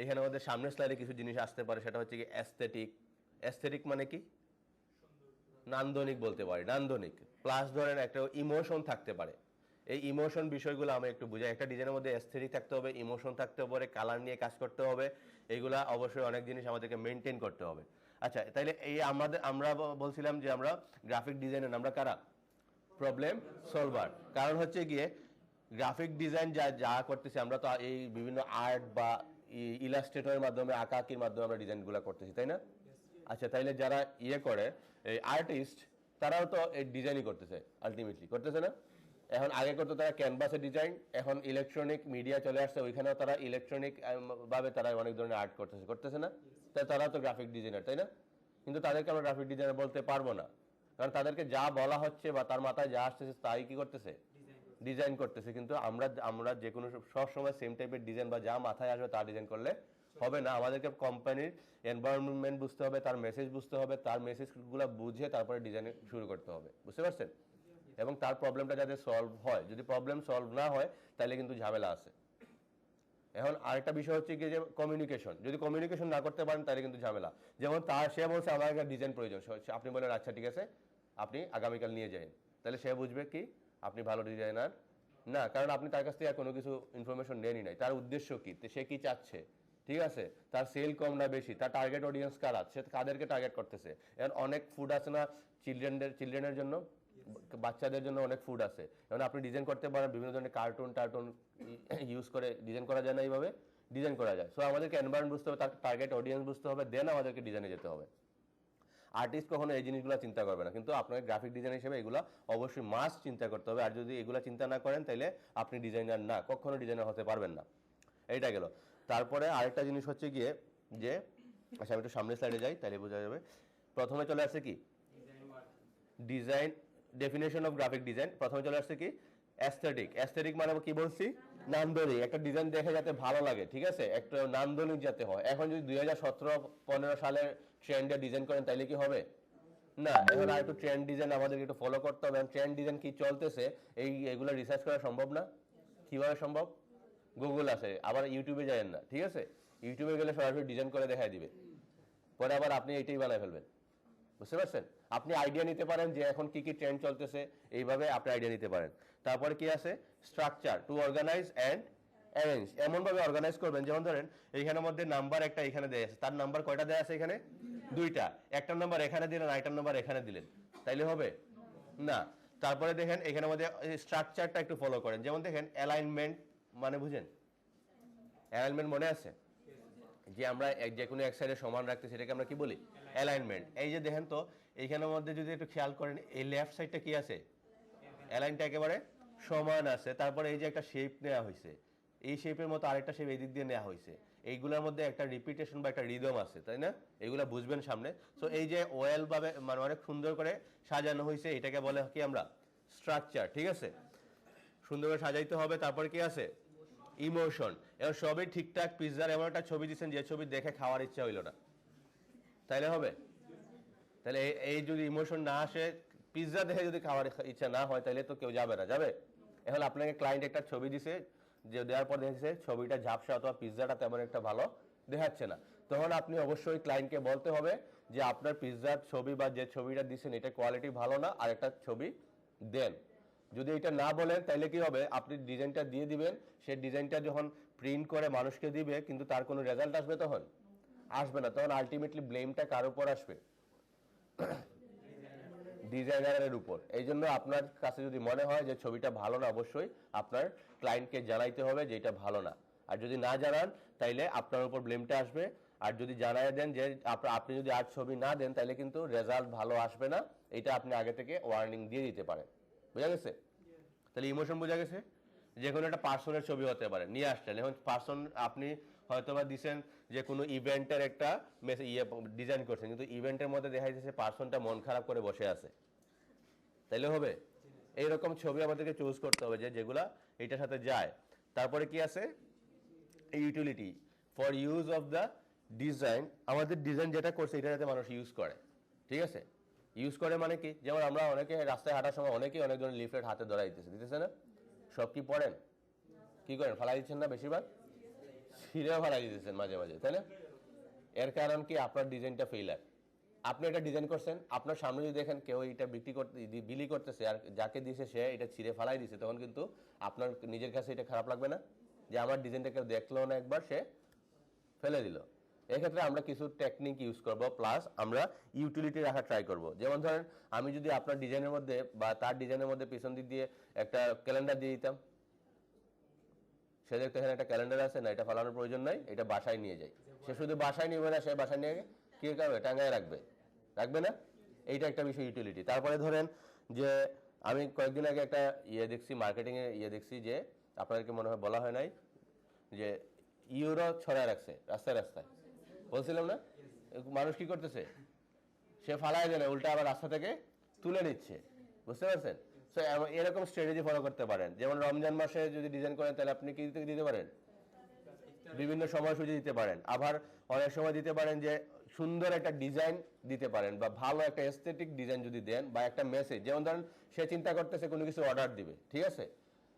A: এখানে আমাদের সামনের স্লাইডে কিছু জিনিস আসতে পারে, সেটা হচ্ছে কি অ্যাস্থেটিক। অ্যাস্থেটিক মানে কি? নান্দনিক বলতে পারি, নান্দনিক। প্লাস ধরেন একটা ইমোশন থাকতে পারে, এই ইমোশন বিষয়গুলো আমি একটু বুঝাই। একটা ডিজাইনের মধ্যে অ্যাস্থেটিক থাকতে হবে, ইমোশন থাকতে হবে, কালার নিয়ে কাজ করতে হবে, এইগুলা অবশ্যই অনেক জিনিস আমাদেরকে মেনটেন করতে হবে। আচ্ছা, তাইলে এই আমরা বলছিলাম যে আমরা গ্রাফিক ডিজাইনার, আমরা কারা? Problem solver. কারণ হচ্ছে গিয়ে গ্রাফিক ডিজাইন যা যা করতেছি আমরা, তো এই বিভিন্ন আর্ট বা ইলাস্ট্রেটরের মাধ্যমে, আঁকাআঁকির মাধ্যমে আমরা ডিজাইনগুলো করতেছি, তাই না? আচ্ছা, তাইলে যারা করে এই আর্টিস্ট, তারাও তো এই ডিজাইনই করতেছে, আলটিমেটলি করতেছে না? এখন আগে করতো তারা ক্যানভাসে ডিজাইন, এখন ইলেকট্রনিক মিডিয়া চলে আসছে, ওইখানেও তারা ইলেকট্রনিক ভাবে তারা অনেক ধরনের আর্ট করতেছে না? তাই তারা তো গ্রাফিক ডিজাইনার, তাই না? কিন্তু তাদেরকে আমরা গ্রাফিক ডিজাইনার বলতে পারবো না, কারণ তাদেরকে যা বলা হচ্ছে বা তার মাথায় যা আসতেছে তাই কি করতেছে? ডিজাইন করতেছে। কিন্তু আমরা যে কোনো সব সময় সেম টাইপের ডিজাইন বা যা মাথায় আসবে তা ডিজাইন করলে হবে না। আমাদেরকে কোম্পানির এনভায়রনমেন্ট বুঝতে হবে, তার মেসেজ বুঝতে হবে, তার মেসেজগুলো বুঝে তারপরে ডিজাইন শুরু করতে হবে। বুঝতে পারছেন? এবং তার প্রবলেমটা যাতে সলভ হয়। যদি প্রবলেম সলভ না হয় তাহলে কিন্তু ঝামেলা আছে। এখন আরেকটা বিষয় হচ্ছে কি যে কমিউনিকেশন, যদি কমিউনিকেশন না করতে পারেন তাহলে কিন্তু ঝামেলা। যেমন সে বলছে আমার একটা ডিজাইন প্রয়োজন, আপনি বলেন আচ্ছা ঠিক আছে আপনি আগামীকাল নিয়ে যান, তাহলে সে বুঝবে কি আপনি ভালো ডিজাইনার না, কারণ আপনি তার কাছ থেকে কোনো কিছু ইনফরমেশন নেনই নাই। তার উদ্দেশ্য কি, সে কি চাচ্ছে, ঠিক আছে, তার সেল কম না বেশি, তার টার্গেট অডিয়েন্স কারা, সে কাদেরকে টার্গেট করতেছে। এখন অনেক ফুড আছে না চিলড্রেনের জন্য, বাচ্চাদের জন্য অনেক ফুড আছে। এখন আপনি ডিজাইন করতে পারেন বিভিন্ন ধরনের টার্টুন ইউজ করে, ডিজাইন করা যায় না, এইভাবে ডিজাইন করা যায়। সো আমাদেরকে এনভায়রনমেন্ট বুঝতে হবে, তার টার্গেট অডিয়েন্স বুঝতে হবে, দেন আমাদেরকে ডিজাইনে যেতে হবে। আর্টিস্ট কখনো এই জিনিসগুলো চিন্তা করবে না, কিন্তু আপনাকে গ্রাফিক ডিজাইন হিসেবে এগুলো অবশ্যই মাস্ট চিন্তা করতে হবে। আর যদি এগুলো চিন্তা না করেন তাহলে আপনি ডিজাইনার না, কখনো ডিজাইনার হতে পারবেন না। এইটা গেল। তারপরে আরেকটা জিনিস হচ্ছে গিয়ে যে, আচ্ছা আমি একটু সামনের স্লাইডে যাই তাহলে বোঝা যাবে। প্রথমে চলে আসছে কি design, definition of graphic design. প্রথমে চলে আসছে কি অ্যাস্থেটিক। অ্যাস্থেটিক মানে কি বলছি? নান্দনিক। একটা ডিজাইন দেখে যাতে ভালো লাগে, ঠিক আছে, একটা নান্দনিক যাতে হয়। এখন যদি 2017-15 সালের ট্রেন্ডে ডিজাইন করেন তাইলে কি হবে? না। এখন আর একটু ট্রেন্ড ডিজাইন আমাদেরকে একটু ফলো করতে হবে। ট্রেন্ড ডিজাইন কি চলতেছে এগুলো রিসার্চ করা সম্ভব না। কিভাবে সম্ভব? গুগল আছে, আবার ইউটিউবে যাবেন না, ঠিক আছে, ইউটিউবে গেলে সরাসরি ডিজাইন করে দেখায় দিবে, পরে আবার আপনি এইটাই বানায় ফেলবেন। বুঝতে পারছেন? আপনি আইডিয়া নিতে পারেন যে এখন কি কি ট্রেন্ড চলতেছে, এইভাবে আপনি আইডিয়া নিতে পারেন। তারপরে কি আছে? Structure, to organise and arrange. এমনভাবে অর্গানাইজ করবেন, যেমন ধরেন এইখানের মধ্যে নাম্বার একটা এখানে দেয়া আছে, তার নাম্বার কয়টা দেয়া আছে এখানে? দুইটা। একটার নাম্বার এখানে দিলেন, আরেকটার নাম্বার এখানে দিলেন, তাইলে হবে না। তারপরে দেখেন এখানের মধ্যে স্ট্রাকচারটা একটু ফলো করেন। যেমন দেখেন অ্যালাইনমেন্ট মানে বুঝেন? অ্যালাইনমেন্ট মনে আছে যে আমরা যে কোনো এক সাইডে সমান রাখতে, সেটাকে আমরা কি বলি? অ্যালাইনমেন্ট। এই যে দেখেন তো এইখানের মধ্যে যদি একটু খেয়াল করেন, এই লেফট সাইডটা কি আছে? অ্যালাইনটা একেবারে সমান আছে। তারপরে এই যে একটা শেপ নেওয়া হয়েছে, এই শেপের মতো আরেকটা শেপ এই দিক দিয়ে নেওয়া হয়েছে, এইগুলোর মধ্যে একটা রিপিটেশন বা একটা রিদম আছে, তাই না? এগুলো বুঝবেন সামনে। সো এই যে ওয়েল ভাবে মানে অনেক সুন্দর করে সাজানো হয়েছে, এটাকে বলে কি আমরা? স্ট্রাকচার। ঠিক আছে, সুন্দর করে সাজাইতে হবে। তারপরে কি আছে? ইমোশন। এবার সবই ঠিকঠাক, পিৎজার এমন একটা ছবি দিচ্ছেন যে ছবি দেখে খাওয়ার ইচ্ছা হইল না, তাইলে হবে? তাহলে এই যদি ইমোশন না আসে, পিৎজা দেখে যদি খাওয়ার ইচ্ছা না হয়, তাহলে তো কেউ যাবে না, যাবে? এখন আপনাকে ক্লায়েন্ট একটা ছবি দিছে যে দেওয়ার পর দেখছে ছবিটা ঝাপসা অথবা পিৎজাটা তেমন একটা ভালো দেখাচ্ছে না, তখন আপনি অবশ্যই ক্লায়েন্টকে বলতে হবে যে আপনার পিৎজার ছবি বা যে ছবিটা দিচ্ছেন এটা কোয়ালিটি ভালো না, আর একটা ছবি দেন। যদি এটা না বলেন তাহলে কি হবে, আপনি ডিজাইনটা দিয়ে দিবেন, সেই ডিজাইনটা যখন প্রিন্ট করে মানুষকে দিবে কিন্তু তার কোনো রেজাল্ট আসবে তখন আসবে না, তখন আলটিমেটলি ব্লেমটা কার উপর আসবে, ডিজাইনারের উপর। এই জন্য আপনার কাছে যদি মনে হয় যে ছবিটা ভালো না, অবশ্যই আপনার ক্লায়েন্টকে জানাইতে হবে যে এটা ভালো না। আর যদি না জানান তাইলে আপনার উপর ব্লেমটা আসবে। আর যদি জানাই দেন যে আপনি যদি আর ছবি না দেন তাহলে কিন্তু রেজাল্ট ভালো আসবে না, এটা আপনি আগে থেকে ওয়ার্নিং দিয়ে দিতে পারেন। বুঝা গেছে? তাহলে ইমোশন বোঝা গেছে। যে কোনো একটা পার্সনের ছবি হতে পারে নিয়ে আসলেন, এখন পার্সন আপনি হয়তোবা দিচ্ছেন যে কোনো ইভেন্টের একটা ডিজাইন করছেন, কিন্তু ইভেন্টের মধ্যে দেখা যাচ্ছে পার্সনটা মন খারাপ করে বসে আছে, তাইলে হবে? এইরকম ছবি আমাদেরকে চুজ করতে হবে যে যেগুলা এটার সাথে যায়। তারপরে কি আছে, utility for use of the design, আমাদের ডিজাইন যেটা করছে এটা যাতে মানুষ ইউজ করে। ঠিক আছে, ইউজ করে মানে কি, যেমন আমরা অনেকে রাস্তায় হাঁটার সময় অনেকেই অনেক ধরনের লিফলেট হাতে ধরা দিতেছে না, সব কি পড়েন, কি করেন, ফালাই দিচ্ছেন না, বেশিরভাগ ছিঁড়েও ফালাই দিতেছেন মাঝে মাঝে, তাই না? এর কারণ কি, আপনার ডিজাইনটা ফেইলার। আপনি এটা ডিজাইন করছেন, আপনার সামনে যদি দেখেন কেউ এটা বিলি করতেছে আর যাকে দিয়েছে সে এটা ছিঁড়ে ফালাই দিছে, তখন কিন্তু আপনার নিজের কাছে এটা খারাপ লাগবে না যে আমার ডিজাইনটা কেউ দেখলো না, একবার সে ফেলে দিল। এক্ষেত্রে আমরা কিছু টেকনিক ইউজ করব, প্লাস আমরা ইউটিলিটি রাখা ট্রাই করব। যেমন ধরেন আমি যদি আপনার ডিজাইনের মধ্যে বা তার ডিজাইনের মধ্যে পিছন দিক দিয়ে একটা ক্যালেন্ডার দিয়ে দিতাম, সে দেখতে এখানে একটা ক্যালেন্ডার আছে না, এটা ফালানোর প্রয়োজন নাই, এটা বাসায় নিয়ে যাই, সে শুধু বাসায় নিবে না, সে বাসায় নিয়ে কি করবে, টাঙায় রাখবে, রাখবে না? এইটা একটা বিষয়, ইউটিলিটি। তারপরে ধরেন যে আমি কয়েকদিন আগে একটা দেখছি, মার্কেটিংয়ে দেখছি যে আপনাদেরকে মনে হয় বলা হয় নাই, যে ইউরো ছড়ায় রাখছে রাস্তায় রাস্তায়, বলছিলাম না? মানুষ কি করতেছে, সে ফালায় দেয় না, উল্টা আবার রাস্তা থেকে তুলে নিচ্ছে, বুঝতে পারছেন? সো এরকম স্ট্র্যাটেজি ফলো করতে পারেন। যেমন রমজান মাসে যদি ডিজাইন করেন তাহলে আপনি কি দিতে পারেন, বিভিন্ন সময়সূচি দিতে পারেন। আবার অনেক সময় দিতে পারেন যে সুন্দর একটা ডিজাইন দিতে পারেন, বা ভালো একটা এস্থেটিক ডিজাইন যদি দেন, বা একটা মেসেজ। যেমন ধরেন সে চিন্তা করতেছে কোনো কিছু অর্ডার দিবে, ঠিক আছে,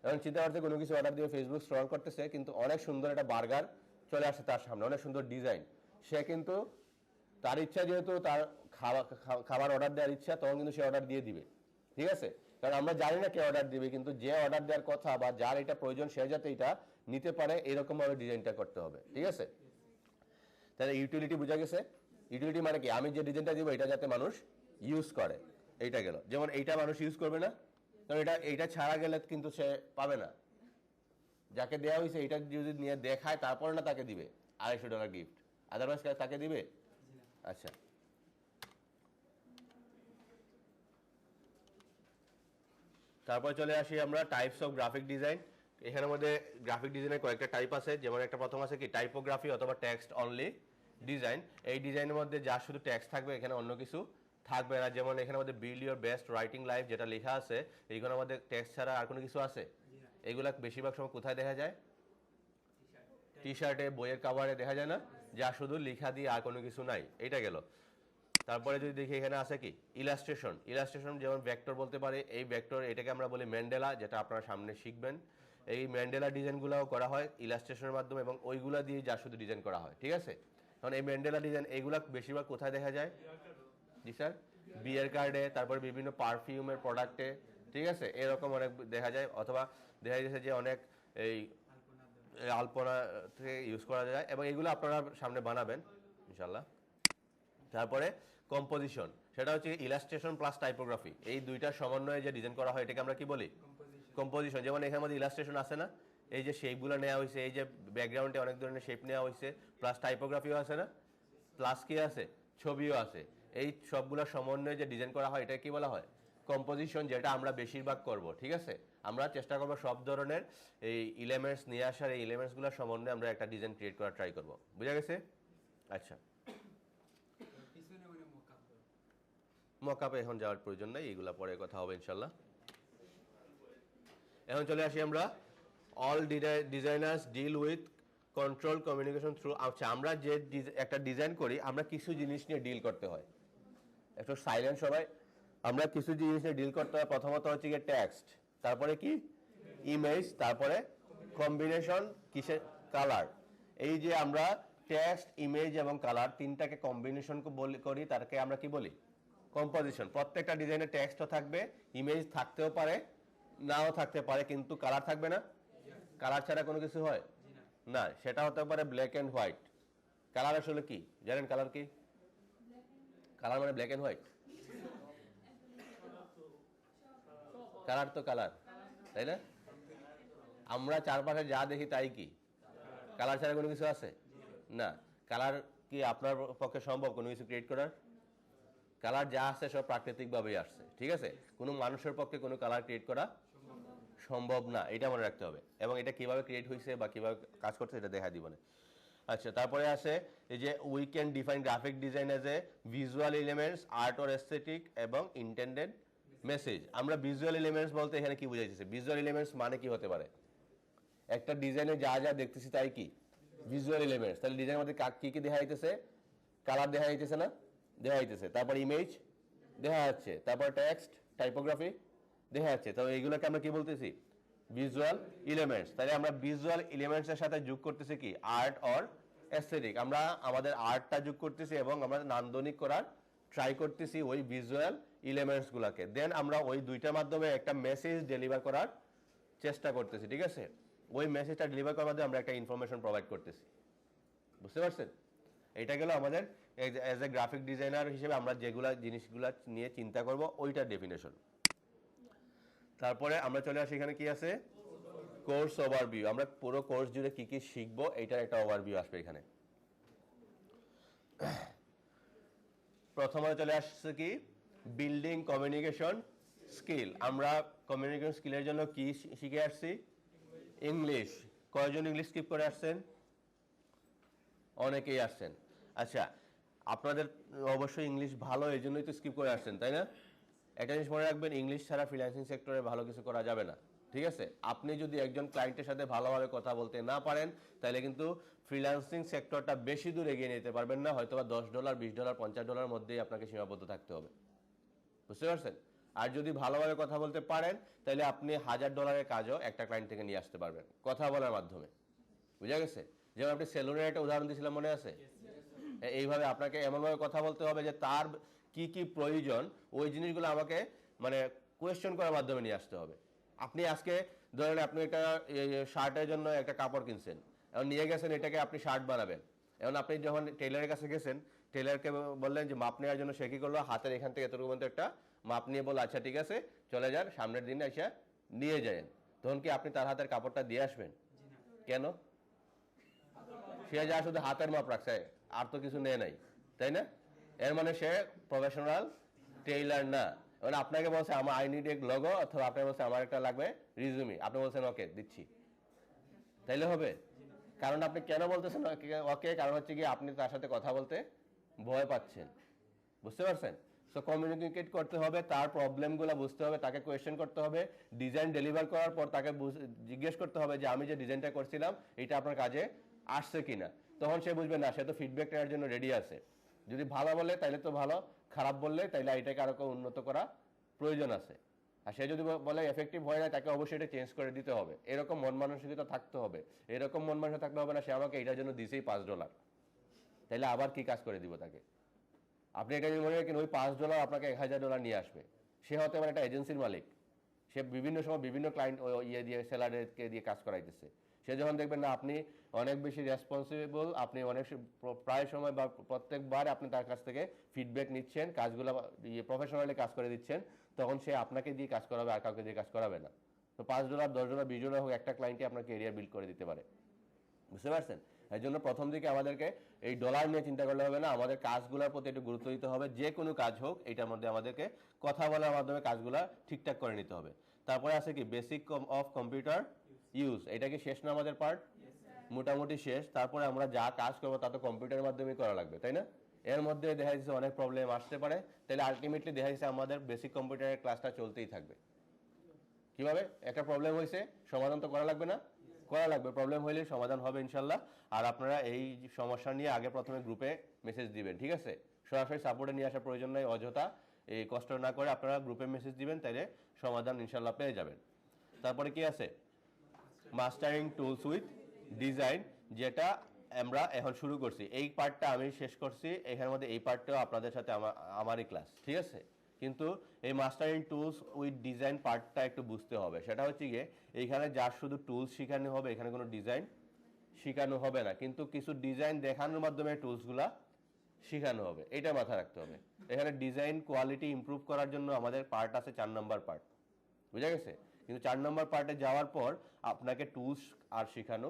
A: এখন চিন্তা করছে কোনো কিছু অর্ডার দিবে, ফেসবুক স্ক্রল করতেছে, কিন্তু অনেক সুন্দর একটা বার্গার চলে আসছে তার সামনে, অনেক সুন্দর ডিজাইন, সে কিন্তু তার ইচ্ছা, যেহেতু তার খাবার অর্ডার দেওয়ার ইচ্ছা, তখন কিন্তু সে অর্ডার দিয়ে দিবে। ঠিক আছে, কারণ আমরা জানি না কে অর্ডার দিবে, কিন্তু যে অর্ডার দেওয়ার কথা বা যার এটা প্রয়োজন সে যাতে এটা নিতে পারে এরকম ভাবে ডিজাইনটা করতে হবে। ঠিক আছে, তাহলে ইউটিলিটি বোঝা গেছে। ইউটিলিটি মানে কি, আমি যে ডিজাইনটা দিব এটা যাতে মানুষ ইউজ করে, এইটা গেল। যেমন এইটা মানুষ ইউজ করবে না, কারণ এইটা ছাড়া গেলে কিন্তু সে পাবে না, যাকে দেওয়া হয়েছে এটা যদি নিয়ে দেখায় তারপরে না তাকে দিবে $250 গিফট, আদারওয়াইজ তাকে দিবে। আচ্ছা, তারপর চলে আসি আমরা টাইপস অফ গ্রাফিক ডিজাইন। এখানের মধ্যে গ্রাফিক ডিজাইনের কয়েকটা টাইপ আছে। যেমন একটা প্রথম আছে কি, টাইপোগ্রাফি অথবা টেক্সট অনলি ডিজাইন। এই ডিজাইনের মধ্যে যা শুধু টেক্সট থাকবে, এখানে অন্য কিছু থাকবে না। যেমন এখানের মধ্যে build your best writing life যেটা লেখা আছে, এইগুলোর মধ্যে টেক্সট ছাড়া আর কোনো কিছু আছে? এগুলা বেশিরভাগ সময় কোথায় দেখা যায়? টি শার্টে, বইয়ের কাভারে দেখা যায় না, যা শুধু লেখা দিয়ে আর কোনো কিছু নাই। এইটা গেল। তারপরে যদি দেখি এখানে আছে কি, ইলাস্ট্রেশন। ইলাস্ট্রেশন যেমন ভেক্টর বলতে পারে, এই ভেক্টর এটাকে আমরা বলি ম্যান্ডেলা, যেটা আপনারা সামনে শিখবেন। এই ম্যান্ডেলা ডিজাইনগুলোও করা হয় ইলাস্ট্রেশনের মাধ্যমে, এবং ওইগুলা দিয়ে যা শুধু ডিজাইন করা হয়। ঠিক আছে, কারণ এই ম্যান্ডেলা ডিজাইন এইগুলা বেশিরভাগ কোথায় দেখা যায়? জি স্যার, বিয়ের কার্ডে, তারপরে বিভিন্ন পারফিউমের প্রোডাক্টে। ঠিক আছে, এরকম অনেক দেখা যায়, অথবা দেখা যাচ্ছে যে অনেক এই আলপনা থেকে ইউজ করা যায়, এবং এগুলো আপনারা সামনে বানাবেন ইনশাল্লাহ। তারপরে কম্পোজিশন, সেটা হচ্ছে ইলাস্ট্রেশন প্লাস টাইপোগ্রাফি, এই দুইটার সমন্বয়ে যে ডিজাইন করা হয় এটাকে আমরা কি বলি? কম্পোজিশন। যেমন এখানে মধ্যে ইলাস্ট্রেশন আছে না, এই যে শেপগুলো নেওয়া হয়েছে, এই যে ব্যাকগ্রাউন্ডে অনেক ধরনের শেপ নেওয়া হয়েছে, প্লাস টাইপোগ্রাফিও আছে না, প্লাস কি আছে, ছবিও আছে। এই সবগুলোর সমন্বয়ে যে ডিজাইন করা হয় এটা কি বলা হয়? কম্পোজিশন, যেটা আমরা বেশিরভাগ করব। ঠিক আছে, আমরা চেষ্টা করব সব ধরনের এই এলিমেন্টস নিয়ে আসার, এই এলিমেন্টসগুলোর সমন্বয়ে আমরা একটা ডিজাইন ক্রিয়েট করার ট্রাই করব। বুঝা গেছে? আচ্ছা, মকআপে এখন যাওয়ার প্রয়োজন নাই, এইগুলা পরে কথা হবে ইনশাল্লাহ। এখন চলে আসি আমরা, all designers deal with control communication through. আচ্ছা, আমরা যে একটা ডিজাইন করি, আমরা কিছু জিনিস নিয়ে ডিল করতে হয়। একটু সাইলেন্ট সবাই। আমরা কিছু জিনিস নিয়ে ডিল করতে হয়। প্রথমত হচ্ছে গিয়ে টেক্সট, তারপরে কি, ইমেজ, তারপরে কম্বিনেশন কিসের কালার এই যে আমরা টেক্সট ইমেজ এবং কালার তিনটাকে কম্বিনেশন করি তাকে আমরা কি বলি কম্পোজিশন প্রত্যেকটা ডিজাইনে টেক্সটও থাকবে ইমেজ থাকতেও পারে নাও থাকতে পারে কিন্তু কালার থাকবে না কালার ছাড়া কোনো কিছু হয় না সেটা হতে পারে ব্ল্যাক এন্ড হোয়াইট কালার আসলে কি জানেন কালার কি কালার মানে ব্ল্যাক এন্ড হোয়াইট কালার তো কালার তাই না আমরা চারপাশে যা দেখি তাই কি কালার ছাড়া কোনো কিছু আছে না কালার কি আপনার পক্ষে সম্ভব কোনো কিছু ক্রিয়েট করার কালার যা আছে সব প্রাকৃতিকভাবেই আসছে ঠিক আছে কোনো মানুষের পক্ষে কোনো কালার ক্রিয়েট করা সম্ভব না এটা মনে রাখতে হবে এবং এটা কিভাবে ক্রিয়েট হয়েছে বা কিভাবে কাজ করছে এটা দেখা দিব না আচ্ছা তারপরে আছে এই যে we can define graphic design as a visual elements art or aesthetic এবং ইন্টেন্ডেড মেসেজ আমরা ভিজুয়াল এলিমেন্টস বলতে এখানে কি বোঝাইছে ভিজুয়াল এলিমেন্টস মানে কি হতে পারে একটা ডিজাইনে যা যা দেখতেছি তাই কি ভিজুয়াল এলিমেন্টস তাহলে ডিজাইনের মধ্যে কি কি দেখা যাইতেছে কালার দেখা যাইতেছে না দেখা যাইতেছে তারপর ইমেজ দেখা যাচ্ছে তারপর টেক্সট টাইপোগ্রাফি দেখা যাচ্ছে তো এইগুলোকে আমরা কি বলতেছি ভিজুয়াল এলিমেন্টস তাহলে আমরা ভিজুয়াল এলিমেন্টস এর সাথে যোগ করতেছি কি আর্ট অর এস্থেটিক আমরা আমাদের আর্টটা যোগ করতেছি এবং আমরা নান্দনিক করার ট্রাই করতেছি ওই ভিজুয়াল এলিমেন্টস গুলাকে দেন আমরা ওই দুইটার মাধ্যমে একটা মেসেজ ডেলিভার করার চেষ্টা করতেছি ঠিক আছে ওই মেসেজটা ডেলিভার করার মাধ্যমে আমরা একটা ইনফরমেশন প্রোভাইড করতেছি বুঝতে পারছেন এটা গেল আমাদের এজ এ গ্রাফিক ডিজাইনার হিসেবে আমরা যেগুলা জিনিসগুলা নিয়ে চিন্তা করব ওইটার ডেফিনেশন তারপরে আমরা চলে আসি এখানে কি আছে কোর্স ওভারভিউ আমরা পুরো কোর্স জুড়ে কি কি শিখবো এটার একটা ওভারভিউ আসবে এখানে প্রথমে চলে আসছে কি বিল্ডিং কমিউনিকেশন স্কিল আমরা কমিউনিকেশন স্কিলের জন্য কি শিখে আসছি ইংলিশ কয়জন ইংলিশ স্কিপ করে আসছেন অনেকেই আসছেন আচ্ছা আপনাদের অবশ্যই ইংলিশ ভালো এই জন্যই তো স্কিপ করে আসছেন তাই না একটা জিনিস মনে রাখবেন ইংলিশ ছাড়া ফ্রিল্যান্সিং সেক্টরে ভালো কিছু করা যাবে না ঠিক আছে আপনি যদি একজন ক্লায়েন্টের সাথে ভালোভাবে কথা বলতে না পারেন তাহলে কিন্তু ফ্রিল্যান্সিং সেক্টরটা বেশি দূর এগিয়ে নিতে পারবেন না হয়তো বা $10 $20 $50 মধ্যেই আপনাকে সীমাবদ্ধ থাকতে হবে বুঝতে পারছেন আর যদি ভালোভাবে কথা বলতে পারেন তাহলে আপনি $1000 কাজও একটা ক্লায়েন্ট থেকে নিয়ে আসতে পারবেন কথা বলার মাধ্যমে বুঝা গেছে যেমন আপনি সেলুনের একটা উদাহরণ দিয়েছিলাম মনে আছে এইভাবে আপনাকে এমনভাবে কথা বলতে হবে যে তার কি কি প্রয়োজন ওই জিনিসগুলো আমাকে মানে কোয়েশ্চেন করার মাধ্যমে নিয়ে আসতে হবে আপনি আজকে ধরেন আপনি একটা শার্টের জন্য একটা কাপড় কিনছেন এখন নিয়ে গেছেন এটাকে আপনি শার্ট বানাবেন এখন আপনি যখন টেলারের কাছে গেছেন টেলারকে বললেন যে মাপ নেওয়ার জন্য সে কি করলো হাতের এখান থেকে এতটুকু পর্যন্ত একটা মাপ নিয়ে বললো আচ্ছা ঠিক আছে চলে যান সামনের দিনে এসে নিয়ে যান তখন কি আপনি তার হাতের কাপড়টা দিয়ে আসবেন কেন সে যা শুধু হাতের মাপ রাখছে আর তো কিছু নেয় নাই তাই না এর মানে সে প্রফেশনাল টেইলার না মানে আপনাকে বলছে আমার আই নিড এক লোগো অথবা আপনাকে বলছে আমার একটা লাগবে রিজুমি আপনি বলছেন ওকে দিচ্ছি তাইলে হবে কারণ আপনি কেন বলতেছেন ওকে কারণ হচ্ছে কি আপনি তার সাথে কথা বলতে ভয় পাচ্ছেন বুঝতে পারছেন সো কমিউনিকেট করতে হবে তার প্রবলেমগুলো বুঝতে হবে তাকে কোয়েশ্চেন করতে হবে ডিজাইন ডেলিভার করার পর তাকে জিজ্ঞেস করতে হবে যে আমি যে ডিজাইনটা করছিলাম এটা আপনার কাজে আসছে কিনা তখন সে বুঝবে না সে তো ফিডব্যাক দেওয়ার জন্য রেডি আছে যদি ভালো বলে তাইলে তো ভালো খারাপ বললে তাইলে এটাকে আরো উন্নত করা প্রয়োজন আছে আর সে যদি বলে এফেক্টিভ হয় না তাকে অবশ্যই এটা চেঞ্জ করে দিতে হবে এরকম মন মানসিকতা থাকতে হবে এরকম মন মানসিকতা থাকতে হবে না সে আমাকে এটার জন্য দিছেই $5 তাইলে আবার কি কাজ করে দিব তাকে আপনি এটা যদি মনে রাখেন ওই $5 আপনাকে $1000 নিয়ে আসবে সে হতে পারে একটা এজেন্সির মালিক সে বিভিন্ন সময় বিভিন্ন ক্লায়েন্ট ইয়ে দিয়ে সেলারকে দিয়ে কাজ করাইতেছে সে যখন দেখবেন না আপনি অনেক বেশি রেসপন্সিবল আপনি অনেক প্রায় সময় বা প্রত্যেকবার আপনি তার কাছ থেকে ফিডব্যাক নিচ্ছেন কাজগুলো প্রফেশনালি কাজ করে দিচ্ছেন তখন সে আপনাকে দিয়ে কাজ করাবে আর কাউকে দিয়ে কাজ করাবে না তো $5 $10 $20 হোক একটা ক্লায়েন্টই আপনার ক্যারিয়ার বিল্ড করে দিতে পারে বুঝতে পারছেন এই জন্য প্রথম দিকে আমাদেরকে এই ডলার নিয়ে চিন্তা করলে হবে না আমাদের কাজগুলোর প্রতি একটু গুরুত্ব দিতে হবে যে কোনো কাজ হোক এটার মধ্যে আমাদেরকে কথা বলার মাধ্যমে কাজগুলো ঠিকঠাক করে নিতে হবে তারপরে আছে কি বেসিক অফ কম্পিউটার ইউজ এটা কি শেষ না আমাদের পার্ট মোটামুটি শেষ তারপরে আমরা যা কাজ করবো তা তো কম্পিউটারের মাধ্যমেই করা লাগবে তাই না এর মধ্যে দেখা যাচ্ছে অনেক প্রবলেম আসতে পারে তাহলে আলটিমেটলি দেখা যাচ্ছে আমাদের বেসিক কম্পিউটারের ক্লাসটা চলতেই থাকবে কিভাবে একটা প্রবলেম হয়েছে সমাধান তো করা লাগবে না করা লাগবে প্রবলেম হলে সমাধান হবে ইনশাল্লাহ আর আপনারা এই সমস্যা নিয়ে আগে প্রথমে গ্রুপে মেসেজ দিবেন ঠিক আছে সরাসরি সাপোর্টে নিয়ে আসার প্রয়োজন নাই অযথা এই কষ্ট না করে আপনারা গ্রুপে মেসেজ দিবেন তাইলে সমাধান ইনশাল্লাহ পেয়ে যাবেন তারপরে কি আছে মাস্টারিং টুলস উইথ ডিজাইন, যেটা আমরা এখন শুরু করছি। এই পার্টটা আমি শেষ করছি, এখানের মধ্যে এই পার্টটাও আপনাদের সাথে আমারই ক্লাস, ঠিক আছে? কিন্তু এই মাস্টারিং টুলস উইথ ডিজাইন পার্টটা একটু বুঝতে হবে। সেটা হচ্ছে গিয়ে এইখানে যার শুধু টুলস শেখানো হবে, এখানে কোনো ডিজাইন শেখানো হবে না, কিন্তু কিছু ডিজাইন দেখানোর মাধ্যমে টুলসগুলা শেখানো হবে, এটা মাথায় রাখতে হবে। এখানে ডিজাইন কোয়ালিটি ইমপ্রুভ করার জন্য আমাদের পার্ট আছে 4 নম্বর পার্ট, বুঝা গেছে? কিন্তু 4 নম্বর পার্টে যাওয়ার পর আপনাকে টুলস আর শেখানো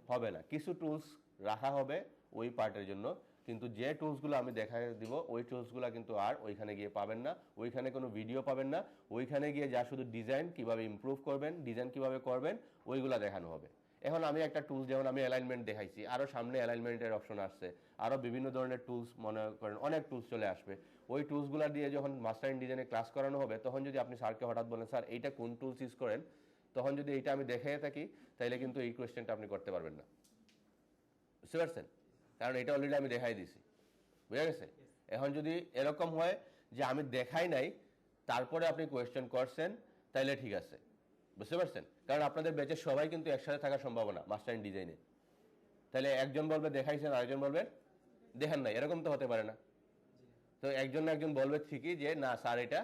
A: হবে না, কিছু টুলস রাখা হবে ওই পার্টের জন্য, কিন্তু যে টুলসগুলো আমি দেখাই দিব ওই টুলসগুলো কিন্তু আর ওইখানে গিয়ে পাবেন না, ওইখানে কোনো ভিডিও পাবেন না, ওইখানে গিয়ে যা শুধু ডিজাইন কিভাবে ইমপ্রুভ করবেন, ডিজাইন কিভাবে করবেন ওইগুলা দেখানো হবে। এখন আমি একটা টুলস, যেমন আমি অ্যালাইনমেন্ট দেখাইছি, আরও সামনে অ্যালাইনমেন্টের অপশন আসছে, আরও বিভিন্ন ধরনের টুলস, মনে করেন অনেক টুলস চলে আসবে। ওই টুলসগুলো দিয়ে যখন মাস্টারিং ডিজাইনে ক্লাস করানো হবে, তখন যদি আপনি স্যারকে হঠাৎ বলেন স্যার এইটা কোন টুলস ইউজ করেন, তখন যদি এইটা আমি দেখাই থাকি তাহলে কিন্তু এই কোয়েশ্চেনটা আপনি করতে পারবেন না, বুঝতে পারছেন? কারণ এটা অলরেডি আমি দেখাই দিছি, বুঝা গেছে? এখন যদি এরকম হয় যে আমি দেখাই নাই তারপরে আপনি কোয়েশ্চেন করছেন, তাইলে ঠিক আছে, বুঝতে পারছেন? কারণ আপনাদের ব্যাচের সবাই কিন্তু একসাথে থাকার সম্ভাবনা মাস্টারিং ডিজাইনে, তাহলে একজন বলবে দেখাইছেন, আরেকজন বলবে দেখেন নাই, এরকম তো হতে পারে না। তো একজন না একজন বলবে ঠিকই যে না স্যার এটা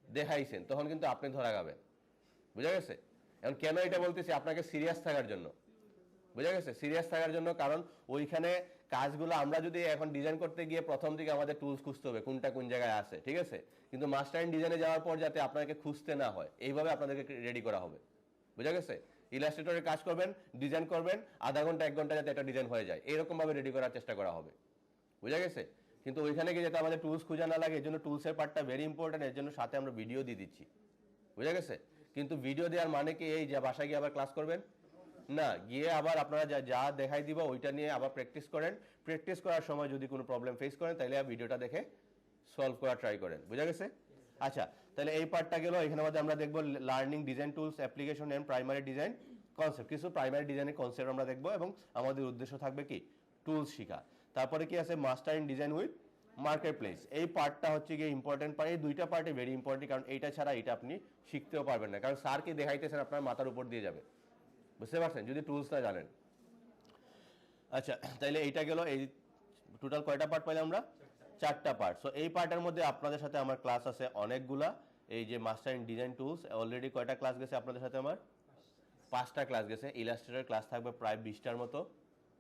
A: দেখাইছেন, তখন কিন্তু আপনি ধরা খাবেন, বুঝা গেছে? এখন কেন এটা বলতেছি, আপনাকে সিরিয়াস থাকার জন্য, বুঝা গেছে? সিরিয়াস থাকার জন্য, কারণ ওইখানে কাজগুলো আমরা যদি এখন ডিজাইন করতে গিয়ে প্রথম দিকে আমাদের টুলস খুঁজতে হবে কোনটা কোন জায়গায় আছে, ঠিক আছে? কিন্তু মাস্টারিং ডিজাইনে যাওয়ার পর যাতে আপনাকে খুঁজতে না হয়, এইভাবে আপনাদেরকে রেডি করা হবে, বুঝা গেছে? ইলাস্ট্রেটরে কাজ করবেন, ডিজাইন করবেন, আধা ঘন্টা 1 ঘন্টা যাতে একটা ডিজাইন হয়ে যায়, এরকম ভাবে রেডি করার চেষ্টা করা হবে, বুঝা গেছে? কিন্তু ওইখানে গিয়ে যাতে আমাদের টুলস খোঁজা না লাগে, এর জন্য টুলসের পার্টটা ভেরি ইম্পর্টেন্ট, এর জন্য সাথে আমরা ভিডিও দিয়ে দিচ্ছি, বুঝা গেছে? কিন্তু ভিডিও দেওয়ার মানে কি এই যে বাসায় গিয়ে আবার ক্লাস করবেন না, গিয়ে আবার আপনারা যা দেখাই দিব ওইটা নিয়ে আবার প্র্যাকটিস করেন, প্র্যাকটিস করার সময় যদি কোনো প্রবলেম ফেস করেন তাহলে ভিডিওটা দেখে সলভ করার ট্রাই করেন, বুঝা গেছে? আচ্ছা, তাহলে এই পার্টটা গেল। এখানে মধ্যে আমরা দেখব learning design tools, application and primary design concept, কিছু প্রাইমারি ডিজাইনের কনসেপ্ট আমরা দেখব, এবং আমাদের উদ্দেশ্য থাকবে কি টুলস শেখা। তারপরে কি আছে mastering design with market place, এই পার্টটা হচ্ছে গিয়ে ইম্পর্টেন্ট পার্ট, এই দুইটা পার্টই ভেরি ইম্পর্টেন্ট, কারণ এইটা ছাড়া এটা আপনি শিখতেও পারবেন না, কারণ স্যার কি দেখাইতেছেন আপনার মাথার উপর দিয়ে যাবে, বুঝতে পারছেন, যদি টুলস না জানেন। আচ্ছা, তাইলে এইটা গেল, এই টোটাল কয়টা পার্ট পাইলাম আমরা? 4টা পার্ট। সো এই পার্টের মধ্যে আপনাদের সাথে আমার ক্লাস আছে অনেকগুলা। এই যে মাস্টারিং ডিজাইন টুলস অলরেডি কয়টা ক্লাস গেছে আপনাদের সাথে আমার? 5টা ক্লাস গেছে। ইলাস্ট্রেটর ক্লাস থাকবে প্রায় 20টার মতো,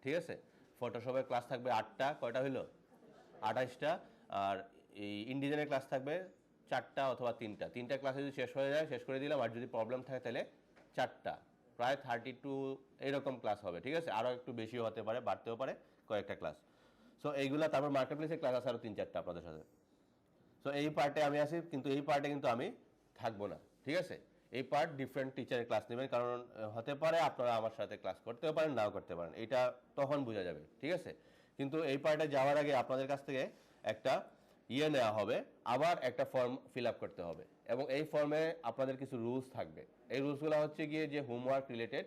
A: ঠিক আছে? ফটোশপের ক্লাস থাকবে 8টা, কয়টা হইলো? 28টা। আর এই ইনডিজাইনের ক্লাস থাকবে 4টা অথবা 3টা ক্লাসে যদি শেষ হয়ে যায় শেষ করে দিলাম, আর যদি প্রবলেম থাকে তাহলে 4টা, প্রায় 32 এরকম ক্লাস হবে, ঠিক আছে? আরও একটু বেশিও হতে পারে, বাড়তেও পারে কয়েকটা ক্লাস। সো এইগুলা, তারপর মার্কেট প্লেসের ক্লাস আছে আরও 3-4টা আপনাদের সাথে। সো এই পার্টে আমি আছি, কিন্তু এই পার্টে কিন্তু আমি থাকবো না, ঠিক আছে? এই পার্ট ডিফারেন্ট টিচারের ক্লাস নেবেন, কারণ হতে পারে আপনারা আমার সাথে ক্লাস করতেও পারেন, নাও করতে পারেন, এটা তখন বোঝা যাবে, ঠিক আছে? কিন্তু এই পার্টে যাওয়ার আগে আপনাদের কাছ থেকে একটা নেওয়া হবে, আবার একটা ফর্ম ফিল আপ করতে হবে, এবং এই ফর্মে আপনাদের কিছু রুলস থাকবে। এই রুলসগুলো হচ্ছে গিয়ে যে হোমওয়ার্ক রিলেটেড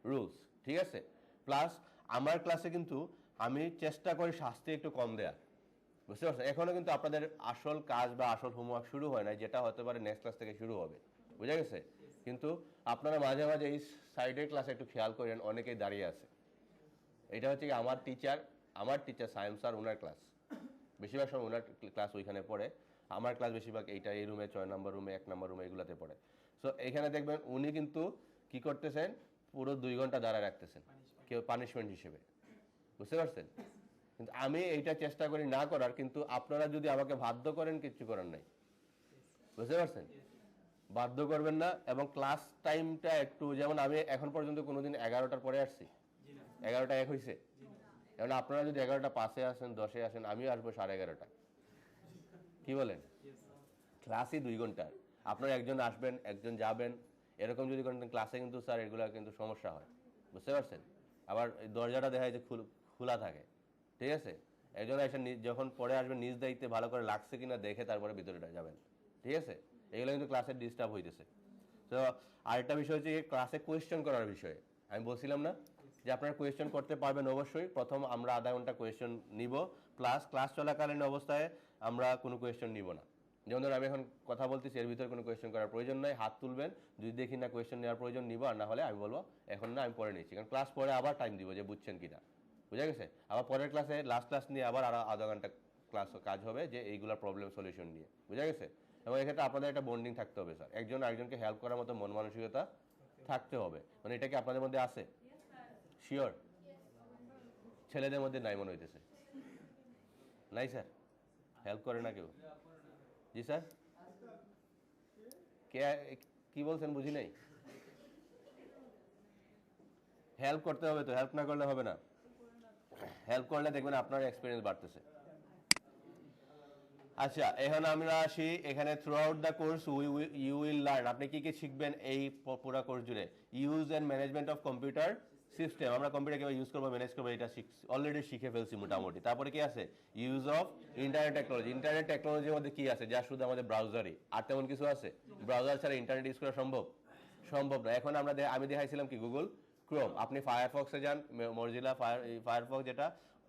A: রুলস, ঠিক আছে? প্লাস আমার ক্লাসে কিন্তু আমি চেষ্টা করি শাস্তি একটু কম দেওয়ার, বুঝতে পারছেন? এখনো কিন্তু আপনাদের আসল কাজ বা আসল হোমওয়ার্ক শুরু হয় না, যেটা হতে পারে নেক্সট ক্লাস থেকে শুরু হবে, বুঝা গেছে? কিন্তু আপনারা মাঝে মাঝে এই সাইডের ক্লাসে একটু খেয়াল করেন, অনেকেই দাঁড়িয়ে আছে। এটা হচ্ছে কি আমার টিচার সায়েন্স স্যার, ওনার ক্লাস বেশিরভাগ সময় ওনার ক্লাস ওইখানে পড়ে। আমার ক্লাস বেশিরভাগ এইটা, এই রুমে 6 নম্বর রুমে, 1 নম্বর রুমে, এগুলাতে পড়ে। সো এখানে দেখবেন উনি কিন্তু কি করতেছেন, পুরো 2 ঘন্টা দাঁড়ায় রাখতেছেন কেউ পানিশমেন্ট হিসেবে, বুঝতে পারছেন? কিন্তু আমি এইটা চেষ্টা করি না করার, কিন্তু আপনারা যদি আমাকে বাধ্য করেন কিচ্ছু করার নাই, বুঝতে পারছেন? বাধ্য করবেন না। এবং ক্লাস টাইমটা একটু, যেমন আমি এখন পর্যন্ত কোনোদিন 11টার পরে আসছি? 11টা 1 হয়েছে? এখন আপনারা যদি 11টা 5-এ আসেন, 10-এ আসেন, আমিও আসবো 11:30। কি বলেন? ক্লাসই 2 ঘন্টার, আপনারা একজন আসবেন একজন যাবেন, এরকম যদি করেন ক্লাসে কিন্তু স্যার এগুলো কিন্তু সমস্যা হয়, বুঝতে পারছেন? আবার দরজাটা দেখা যায় যে খোলা থাকে, ঠিক আছে? একজন এসে যখন পরে আসবেন নিজ দায়িত্বে ভালো করে লাগছে কিনা দেখে তারপরে ভিতরে যাবেন, ঠিক আছে? এগুলো কিন্তু ক্লাসের ডিস্টার্ব হইতেছে। তো আরেকটা বিষয় হচ্ছে ক্লাসে কোয়েশ্চেন করার বিষয়ে আমি বলছিলাম না যে আপনারা কোয়েশ্চেন করতে পারবেন অবশ্যই। প্রথম আমরা আধা ঘন্টা কোয়েশ্চেন নিব, প্লাস ক্লাস চলাকালীন অবস্থায় আমরা কোনো কোয়েশ্চেন নিব না, যেমন ধরুন আমি এখন কথা বলতেছি, এর ভিতরে কোনো কোয়েশ্চেন করার প্রয়োজন নাই, হাত তুলবেন, যদি দেখি না কোয়েশ্চেন নেওয়ার প্রয়োজন নিব, আর না হলে আমি বলবো এখন না, আমি পরে নিচ্ছি, কারণ ক্লাস পরে আবার টাইম দিব যে বুঝছেন কিনা, বুঝা গেছে? আবার পরের ক্লাসে লাস্ট ক্লাস নিয়ে আবার আরো আধা ঘন্টা ক্লাস কাজ হবে যে এইগুলা প্রবলেম সলিউশন নিয়ে, বুঝা গেছে? এবং এক্ষেত্রে আপনাদের একটা বন্ডিং থাকতে হবে স্যার, একজন আরেকজনকে হেল্প করার মতো মন মানসিকতা থাকতে হবে। মানে এটা কি আপনাদের মধ্যে আছে? শিওর? ছেলেদের মধ্যে নাই মনে হইতেছে, নাই স্যার? হেল্প করে না কেউ? জি স্যার, কে কি বলছেন বুঝি নাই? হেল্প করতে হবে তো, হেল্প না করলে হবে না। হেল্প করলে দেখবেন আপনার এক্সপিরিয়েন্স বাড়তেছে। আচ্ছা, এখন আমরা আসি এখানে throughout the course you will learn, আপনি কি কি শিখবেন এই পুরো কোর্স জুড়ে? Use and management of computer system, আমরা কম্পিউটার কিভাবে ইউজ করবো, ম্যানেজ করবো, এটা অলরেডি শিখে ফেলছি মোটামুটি। তারপরে কি আছে? Use of internet technology, internet টেকনোলজির মধ্যে কি আছে যা শুধু আমাদের ব্রাউজারই, আর তেমন কিছু আছে? ব্রাউজার ছাড়া ইন্টারনেট ইউজ করা সম্ভব? সম্ভব না। এখন আমি দেখাইছিলাম কি গুগল ক্রোম, আপনি ফায়ারফক্সে যান, মজিলা ফায়ারফক্স যেটা,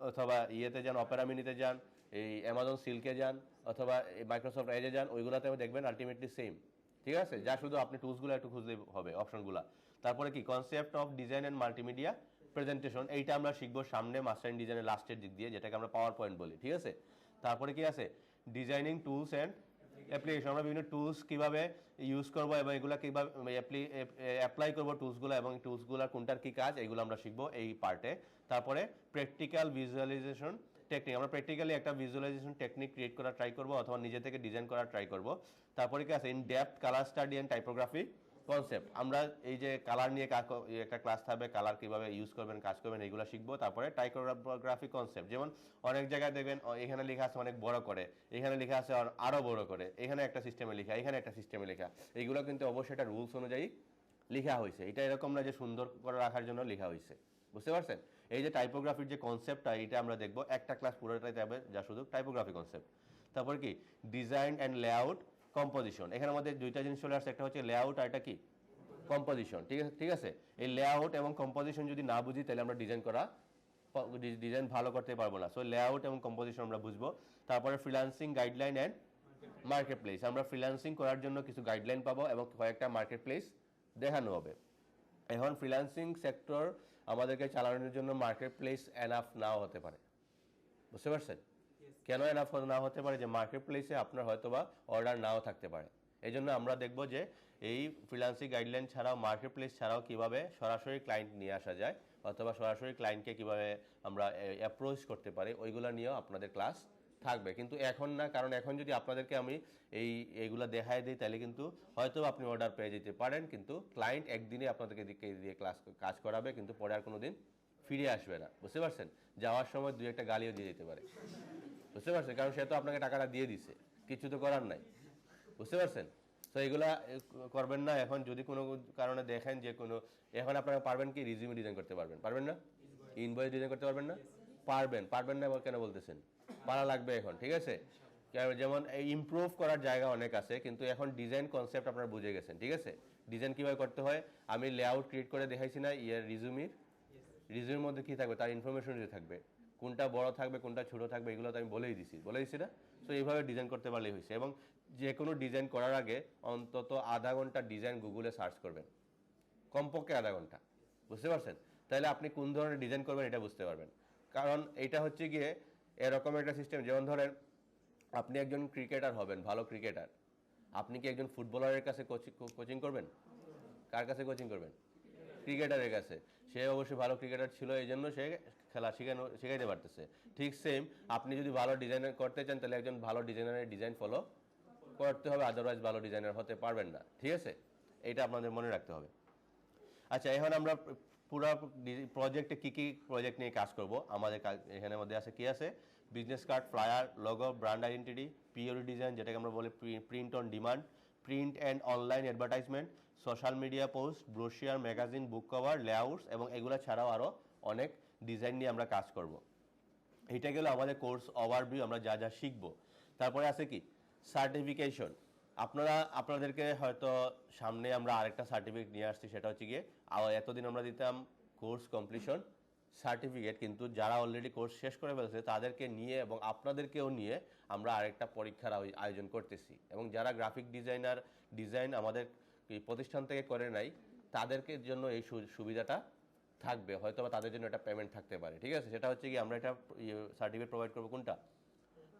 A: অথবা ইয়েতে যান, অপেরা মিনিতে যান, এই অ্যামাজন সিল্কে যান, অথবা মাইক্রোসফট এজে যান, ওইগুলোতে দেখবেন আলটিমেটলি সেম, ঠিক আছে? যা শুধু আপনি টুলসগুলো একটু খুঁজলেই হবে, অপশনগুলো। তারপরে কি concept of design and multimedia presentation, এইটা আমরা শিখবো সামনে মাস্টার ইন ডিজাইনের লাস্টের দিক দিয়ে, যেটাকে আমরা পাওয়ার পয়েন্ট বলি, ঠিক আছে? তারপরে কি আছে? ডিজাইনিং টুলস অ্যান্ড অ্যাপ্লিকেশন, আমরা বিভিন্ন টুলস কিভাবে ইউজ করবো এবং এগুলো কিভাবে অ্যাপ্লাই করবো টুলসগুলো, এবং টুলসগুলো কোনটার কি কাজ, এগুলো আমরা শিখবো এই পার্টে। তারপরে প্র্যাকটিক্যাল ভিজুয়ালাইজেশন টেকনিক, আমরা প্র্যাকটিক্যালি একটা ভিজুয়ালাইজেশন টেকনিক ক্রিয়েট করার ট্রাই করবো, অথবা নিজে থেকে ডিজাইন করার ট্রাই করবো। তারপরে কি আছে? In depth colour study and typography concept, আমরা এই যে কালার নিয়ে একটা ক্লাস থাকবে, কালার কিভাবে ইউজ করবেন, কাজ করবেন, এইগুলো শিখবো। তারপরে টাইপোগ্রাফি কনসেপ্ট, যেমন অনেক জায়গায় দেখবেন এখানে লেখা আছে অনেক বড় করে, এখানে লেখা আছে আরো বড় করে, এখানে একটা সিস্টেমে লেখা, এখানে একটা সিস্টেমে লেখা, এইগুলো কিন্তু অবশ্যই একটা রুলস অনুযায়ী লেখা হয়েছে, এটা এরকম না যে সুন্দর করে রাখার জন্য লেখা হয়েছে, বুঝতে পারছেন? এই যে টাইপোগ্রাফির যে কনসেপ্টটা, এটা আমরা দেখবো একটা ক্লাস পুরোটাই যাবে যা শুধু টাইপোগ্রাফি কনসেপ্ট। তারপর কি? ডিজাইন অ্যান্ড লেআউট কম্পোজিশন, এখানের মধ্যে দুইটা জিনিস চলে আসছে, একটা হচ্ছে লেআউট আর একটা কি কম্পোজিশন, ঠিক আছে? ঠিক আছে, এই লেআউট এবং কম্পোজিশন যদি না বুঝি তাহলে আমরা ডিজাইন ভালো করতে পারবো না। সো লেআউট এবং কম্পোজিশন আমরা বুঝবো। তারপরে freelancing guideline and market place, আমরা ফ্রিল্যান্সিং করার জন্য কিছু গাইডলাইন পাবো এবং কয়েকটা মার্কেট প্লেস দেখানো হবে। এখন ফ্রিল্যান্সিং সেক্টর আমাদেরকে চালানোর জন্য মার্কেট প্লেস এনাফ নাও হতে পারে, বুঝতে পারছেন? কেন এনাফ না হতে পারে? যে মার্কেট প্লেসে আপনার হয়তোবা অর্ডার নাও থাকতে পারে। এই জন্য আমরা দেখব যে এই ফ্রিল্যান্সিং গাইডলাইন ছাড়াও, মার্কেট প্লেস ছাড়াও কিভাবে সরাসরি ক্লায়েন্ট নিয়ে আসা যায়, অথবা সরাসরি ক্লায়েন্টকে কিভাবে আমরা অ্যাপ্রোচ করতে পারি, ওইগুলো নিয়েও আপনাদের ক্লাস থাকবে। কিন্তু এখন না, কারণ এখন যদি আপনাদেরকে আমি এইগুলো দেখায় দিই তাহলে কিন্তু হয়তো আপনি অর্ডার পেয়ে যেতে পারেন, কিন্তু ক্লায়েন্ট একদিনে আপনাদেরকে দিয়ে কাজ করাবে, কিন্তু পরে আর কোনো দিন ফিরে আসবে না, বুঝতে পারছেন? যাওয়ার সময় দুই একটা গালিও দিয়ে যেতে পারে, বুঝতে পারছেন? কারণ সে তো আপনাকে টাকাটা দিয়ে দিছে, কিছু তো করার নাই, বুঝতে পারছেন? তো এগুলা করবেন না। এখন যদি কোনো কারণে দেখেন যে কোনো, এখন আপনারা পারবেন কি রিজিউমে ডিজাইন করতে পারবেন? পারবেন না? ইনভয়েস ডিজাইন করতে পারবেন না? পারবেন না কেন বলতেছেন? পারা লাগবে এখন, ঠিক আছে? যেমন ইমপ্রুভ করার জায়গা অনেক আছে, কিন্তু এখন ডিজাইন কনসেপ্ট আপনারা বুঝে গেছেন, ঠিক আছে? ডিজাইন কিভাবে করতে হয় আমি লেআউট ক্রিয়েট করে দেখাইছি না? রিজিউমের মধ্যে কি থাকবে, তার ইনফরমেশন থাকবে, কোনটা বড় থাকবে কোনটা ছোট থাকবে, এগুলো তো আমি বলে দিছি না? তো এইভাবে ডিজাইন করতে পারলেই হয়েছে। এবং যে কোনো ডিজাইন করার আগে অন্তত আধা ঘন্টা ডিজাইন গুগলে সার্চ করবেন, কমপক্ষে আধা ঘন্টা, বুঝতে পারছেন? তাহলে আপনি কোন ধরনের ডিজাইন করবেন এটা বুঝতে পারবেন। কারণ এটা হচ্ছে গিয়ে এরকম একটা সিস্টেম, যেমন ধরেন আপনি একজন ক্রিকেটার হবেন, ভালো ক্রিকেটার, আপনি কি একজন ফুটবলারের কাছে কোচিং করবেন? কার কাছে কোচিং করবেন? ক্রিকেটারের কাছে। সে অবশ্যই ভালো ক্রিকেটার ছিল, এই জন্য সে খেলা শেখাইতে পারতেছে। ঠিক সেম, আপনি যদি ভালো ডিজাইনার করতে চান তাহলে একজন ভালো ডিজাইনারের ডিজাইন ফলো করতে হবে, আদারওয়াইজ ভালো ডিজাইনার হতে পারবেন না, ঠিক আছে? এটা আপনাদের মনে রাখতে হবে। আচ্ছা, এখন আমরা পুরো প্রজেক্টে কি প্রজেক্ট নিয়ে কাজ করব, আমাদের এখানের মধ্যে আছে কি আছে? Business card, flyer, logo, brand identity, puree design যেটাকে আমরা বলি print on demand, print and online advertisement, social media post, brochure, magazine, book cover, layouts, এবং এগুলো ছাড়াও আরও অনেক ডিজাইন নিয়ে আমরা কাজ করব। এটা গেল আমাদের কোর্স ওভারভিউ, আমরা যা যা শিখব। তারপরে আছে কি সার্টিফিকেশন, আপনাদেরকে হয়তো সামনে আমরা আরেকটা সার্টিফিকেট নিয়ে আসছি, সেটা হচ্ছে গিয়ে এতদিন আমরা দিতাম কোর্স কমপ্লিশন সার্টিফিকেট কিন্তু যারা অলরেডি কোর্স শেষ করে ফেলছে তাদেরকে নিয়ে এবং আপনাদেরকেও নিয়ে আমরা আরেকটা পরীক্ষার আয়োজন করতেছি, এবং যারা গ্রাফিক ডিজাইন আমাদের এই প্রতিষ্ঠান থেকে করে নাই তাদেরকে জন্য এই সুবিধাটা থাকবে, হয়তো বা তাদের জন্য একটা পেমেন্ট থাকতে পারে। ঠিক আছে, সেটা হচ্ছে কি আমরা এটা সার্টিফিকেট প্রোভাইড করবো কোনটা,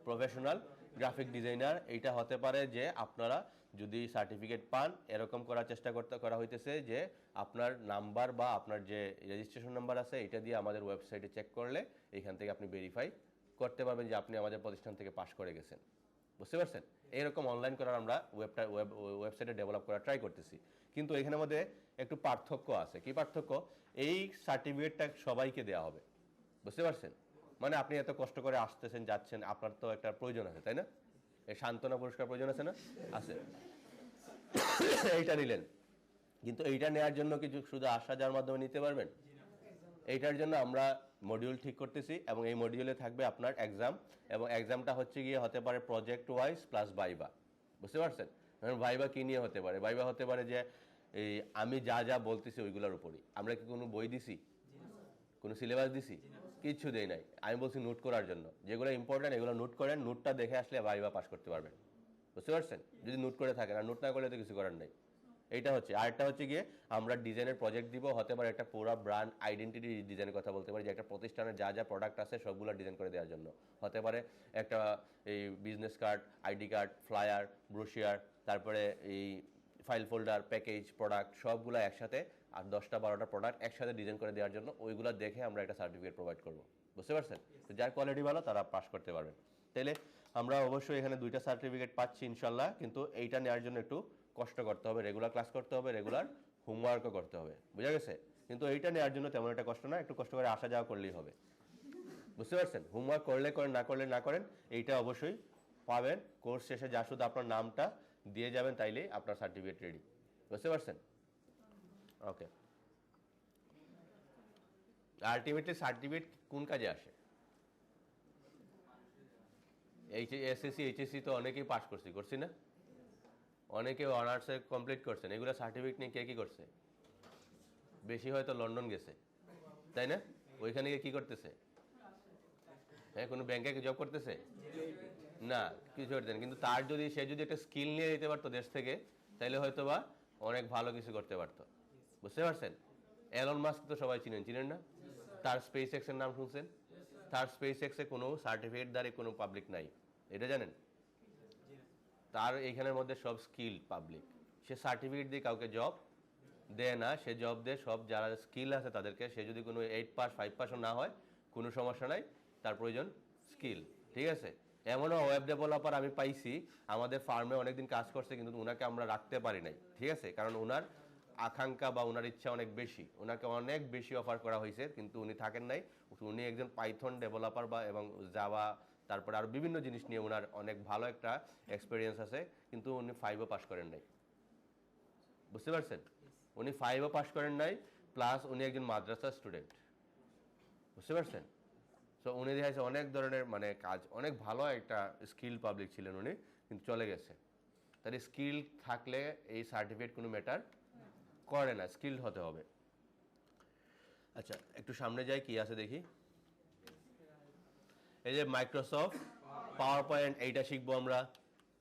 A: প্রফেশনাল গ্রাফিক ডিজাইনার। এইটা হতে পারে যে আপনারা যদি সার্টিফিকেট পান, এরকম করার চেষ্টা করা হইতেছে যে আপনার নাম্বার বা আপনার যে রেজিস্ট্রেশন নাম্বার আছে এটা দিয়ে আমাদের ওয়েবসাইটে চেক করলে এখান থেকে আপনি ভেরিফাই করতে পারবেন যে আপনি আমাদের প্রতিষ্ঠান থেকে পাশ করে গেছেন। বুঝতে পারছেন? এরকম অনলাইন করার আমরা ওয়েবসাইটে ডেভেলপ করার ট্রাই করতেছি, কিন্তু এখানের মধ্যে একটু পার্থক্য আছে। কি পার্থক্য? এই সার্টিফিকেটটা সবাইকে দেওয়া হবে। বুঝতে পারছেন? মানে আপনি এত কষ্ট করে আসতেছেন যাচ্ছেন, আপনার তো একটা প্রয়োজন আছে, তাই না? এই সান্ত্বনা পুরস্কার প্রয়োজন আছে না? আছে। এইটা নিলেন, কিন্তু এইটা নেওয়ার জন্য কি শুধু আসা যাওয়ার মাধ্যমে নিতে পারবেন? এইটার জন্য আমরা মডিউল ঠিক করতেছি, এবং এই মডিউলে থাকবে আপনার এক্সাম, এবং এক্সামটা হচ্ছে গিয়ে হতে পারে প্রজেক্ট ওয়াইজ প্লাস ভাইবা। বুঝতে পারছেন? ভাইবা কি নিয়ে হতে পারে? ভাইবা হতে পারে যে এই আমি যা যা বলতেছি ওইগুলোর উপরই। আমরা কি কোনো বই দিছি, কোনো সিলেবাস দিছি? কিচ্ছু দেই নাই। আমি বলছি নোট করার জন্য, যেগুলো ইম্পর্টেন্ট এগুলো নোট করেন, নোটটা দেখে আসলে ভাইবা পাস করতে পারবেন। বুঝতে পারছেন? যদি নোট করে থাকেন, আর নোট না করলে তো কিছু করার নেই। এইটা হচ্ছে। আরেকটা হচ্ছে গিয়ে আমরা ডিজাইনের প্রজেক্ট দিব, হতে পারে একটা পুরো ব্র্যান্ড আইডেন্টিটি ডিজাইনের কথা বলতে পারি, যে একটা প্রতিষ্ঠানের যা যা প্রোডাক্ট আছে সবগুলো ডিজাইন করে দেওয়ার জন্য। হতে পারে একটা এই business card, ID card, flyer, brochure, তারপরে এই ফাইল ফোল্ডার, প্যাকেজ, প্রোডাক্ট সবগুলো একসাথে, আর 10টা-12টা প্রোডাক্ট একসাথে ডিজাইন করে দেওয়ার জন্য ওইগুলো দেখে আমরা একটা সার্টিফিকেট প্রোভাইড করব। বুঝতে পারছেন? তো যার কোয়ালিটি ভালো তারা পাস করতে পারবেন। তাইলে আমরা অবশ্যই এখানে 2টা সার্টিফিকেট পাচ্ছি ইনশাল্লাহ, কিন্তু এইটা নেওয়ার জন্য একটু কষ্ট করতে হবে, রেগুলার ক্লাস করতে হবে, রেগুলার হোমওয়ার্কও করতে হবে। বুঝা গেছে? কিন্তু এইটা নেওয়ার জন্য তেমন একটা কষ্ট না, একটু কষ্ট করে আসা যাওয়া করলেই হবে। বুঝতে পারছেন? হোমওয়ার্ক করলে করেন, না করলে না করেন, এইটা অবশ্যই পাবেন। কোর্স শেষে যা শুধু আপনার নামটা দিয়ে যাবেন, তাইলেই আপনার সার্টিফিকেট রেডি। বুঝতে পারছেন? ওকে। আলটিমেটলি সার্টিফিকেট কোন কাজে আসে? এসএসসি এইচএসসি তো অনেকেই পাস করছি না? অনেকে অনার্সে কমপ্লিট করছেন, এগুলো সার্টিফিকেট নিয়ে কে কি করছে? বেশি হয়তো লন্ডন গেছে, তাই না? ওইখানে গিয়ে কি করতেছে? হ্যাঁ, কোনো ব্যাংকে জব করতেছে না, কিছু করতেন, কিন্তু তার যদি সে যদি একটা স্কিল নিয়ে যেতে পারতো দেশ থেকে, তাহলে হয়তো বা অনেক ভালো কিছু করতে পারতো। বুঝতে পারছেন? এলন মাস্ক তো সবাই চিনেন না? তার স্পেস এক্সের নাম শুনছেন? তার স্পেস এক্সে কোনো সার্টিফিকেট দ্বারা কোনো পাবলিক নাই, এটা জানেন? তার এইখানের মধ্যে সব স্কিল পাবলিক। সে সার্টিফিকেট দিয়ে কাউকে জব দেয় না, সে জব দেয় সব যারা স্কিল আছে তাদেরকে। সে যদি কোনো 8 পাস 5 পাসও না হয় কোনো সমস্যা নাই, তার প্রয়োজন স্কিল। ঠিক আছে? এমনও ওয়েব ডেভেলপার আমি পাইছি আমাদের ফার্মে অনেকদিন কাজ করছে, কিন্তু ওনাকে আমরা রাখতে পারি নাই। ঠিক আছে? কারণ ওনার আকাঙ্ক্ষা বা ওনার ইচ্ছা অনেক বেশি, ওনাকে অনেক বেশি অফার করা হয়েছে, কিন্তু উনি থাকেন নাই। উনি একজন পাইথন ডেভেলপার বা এবং জাভা, তারপরে আরও বিভিন্ন জিনিস নিয়ে ওনার অনেক ভালো একটা এক্সপিরিয়েন্স আছে, কিন্তু উনি 5ও পাস করেন নাই। বুঝতে পারছেন? উনি 5ও পাস করেন নাই, প্লাস উনি একজন মাদ্রাসা স্টুডেন্ট। বুঝতে পারছেন? সো উনি দেখাচ্ছে অনেক ধরনের মানে কাজ, অনেক ভালো একটা স্কিল পাবলিক ছিলেন উনি, কিন্তু চলে গেছে। তাহলে স্কিল থাকলে এই সার্টিফিকেট কোনো ম্যাটার করে না, স্কিল হতে হবে। আচ্ছা, একটু সামনে যাই, কি আছে দেখি। এই যে মাইক্রোসফট পাওয়ার পয়েন্ট, এইটা শিখবো আমরা।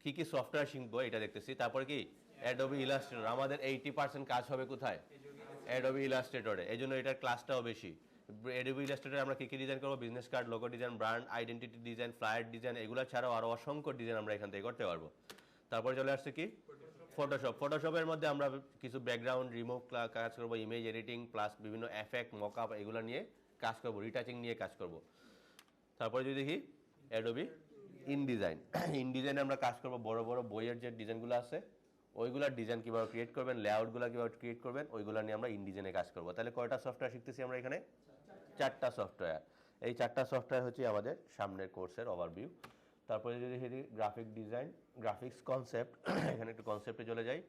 A: কি কি সফটওয়্যার শিখবো এটা দেখতেছি। তারপর কি অ্যাডোবি ইলাস্ট্রেটর, আমাদের 80% কাজ হবে কোথায়? অ্যাডোবি ইলাস্ট্রেটরে। এই জন্য এটার ক্লাসটাও বেশি। অ্যাডোবি ইলাস্ট্রেটরে আমরা কি কি ডিজাইন করবো? Business card, logo design, brand identity design, flyer design, এগুলো ছাড়াও আরও অসংখ্য ডিজাইন আমরা এখান থেকে করতে পারবো। তারপর চলে আসছে কি ফটোশপ। ফটোশপের মধ্যে আমরা কিছু ব্যাকগ্রাউন্ড রিমুভ কাজ করবো, ইমেজ এডিটিং প্লাস বিভিন্ন এফেক্ট, মকআপ এগুলো নিয়ে কাজ করবো, রিটাচিং নিয়ে কাজ করবো। তারপরে যদি দেখি অ্যাডোবি ইনডিজাইন। ইনডিজাইনে আমরা কাজ করবো বড় বড় বইয়ের যে ডিজাইনগুলো আছে ওইগুলোর ডিজাইন কীভাবে ক্রিয়েট করবেন, লেআউটগুলো কীভাবে ক্রিয়েট করবেন, ওইগুলো নিয়ে আমরা ইনডিজাইনে কাজ করবো। তাহলে কয়টা সফটওয়্যার শিখতেছি আমরা এখানে? 4টা সফটওয়্যার। এই 4টা সফটওয়্যার হচ্ছে আমাদের সামনের কোর্সের ওভারভিউ। তারপরে যদি দেখি গ্রাফিক ডিজাইন, গ্রাফিক্স কনসেপ্ট, এখানে একটু কনসেপ্টে চলে যাই।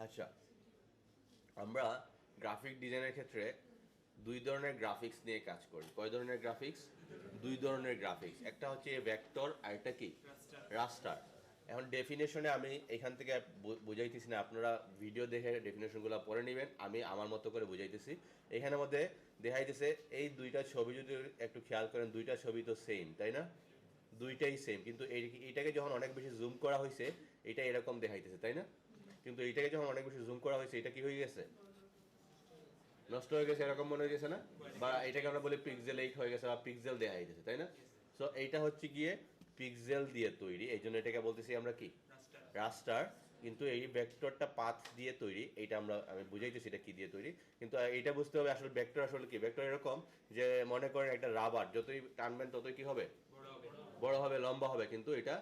A: আচ্ছা, আমরা গ্রাফিক ডিজাইনের ক্ষেত্রে দুই ধরনের গ্রাফিক্স নিয়ে কাজ করি। কয় ধরনের গ্রাফিক্স? দুই ধরনের গ্রাফিক্স, একটা হচ্ছে ভেক্টর আর একটা কি রাস্টার। এখন ডেফিনেশনে আমি এখান থেকে বুঝাইতেছি না, আপনারা ভিডিও দেখে ডেফিনেশনগুলো পড়ে নেবেন, আমি আমার মতো করে বুঝাইতেছি। এখানের মধ্যে দেখাইতেছে এই দুইটা ছবি যদি একটু খেয়াল করেন, দুইটা ছবি তো সেম, তাই না? দুইটাই সেম, কিন্তু এইটাকে যখন অনেক বেশি জুম করা হয়েছে এটা এরকম দেখাইতেছে, তাই না? কিন্তু এইটাকে যখন অনেক বেশি জুম করা হয়েছে এটা কি হয়ে গেছে? নষ্ট হয়ে গেছে, এরকম মনে হয়ে গেছে না? বা এটাকে আমরা বলি পিক্সেল 8 হয়ে গেছে বা পিক্সেল দেয়া হয়ে গেছে, তাই না? সো এইটা হচ্ছে গিয়ে পিক্সেল দিয়ে তৈরি, এই জন্য এটাকে বলতেছি আমরা কি রাস্টার। কিন্তু এই ভেক্টরটা পাথ দিয়ে তৈরি, এইটা আমি বুঝাইতেছি এটা কি দিয়ে তৈরি। কিন্তু এইটা বুঝতে হবে আসলে ভেক্টর আসলে কি। ভেক্টর এরকম যে মনে করেন একটা রাবার যতই টানবেন ততই কি হবে? বড় হবে, লম্বা হবে, কিন্তু এটা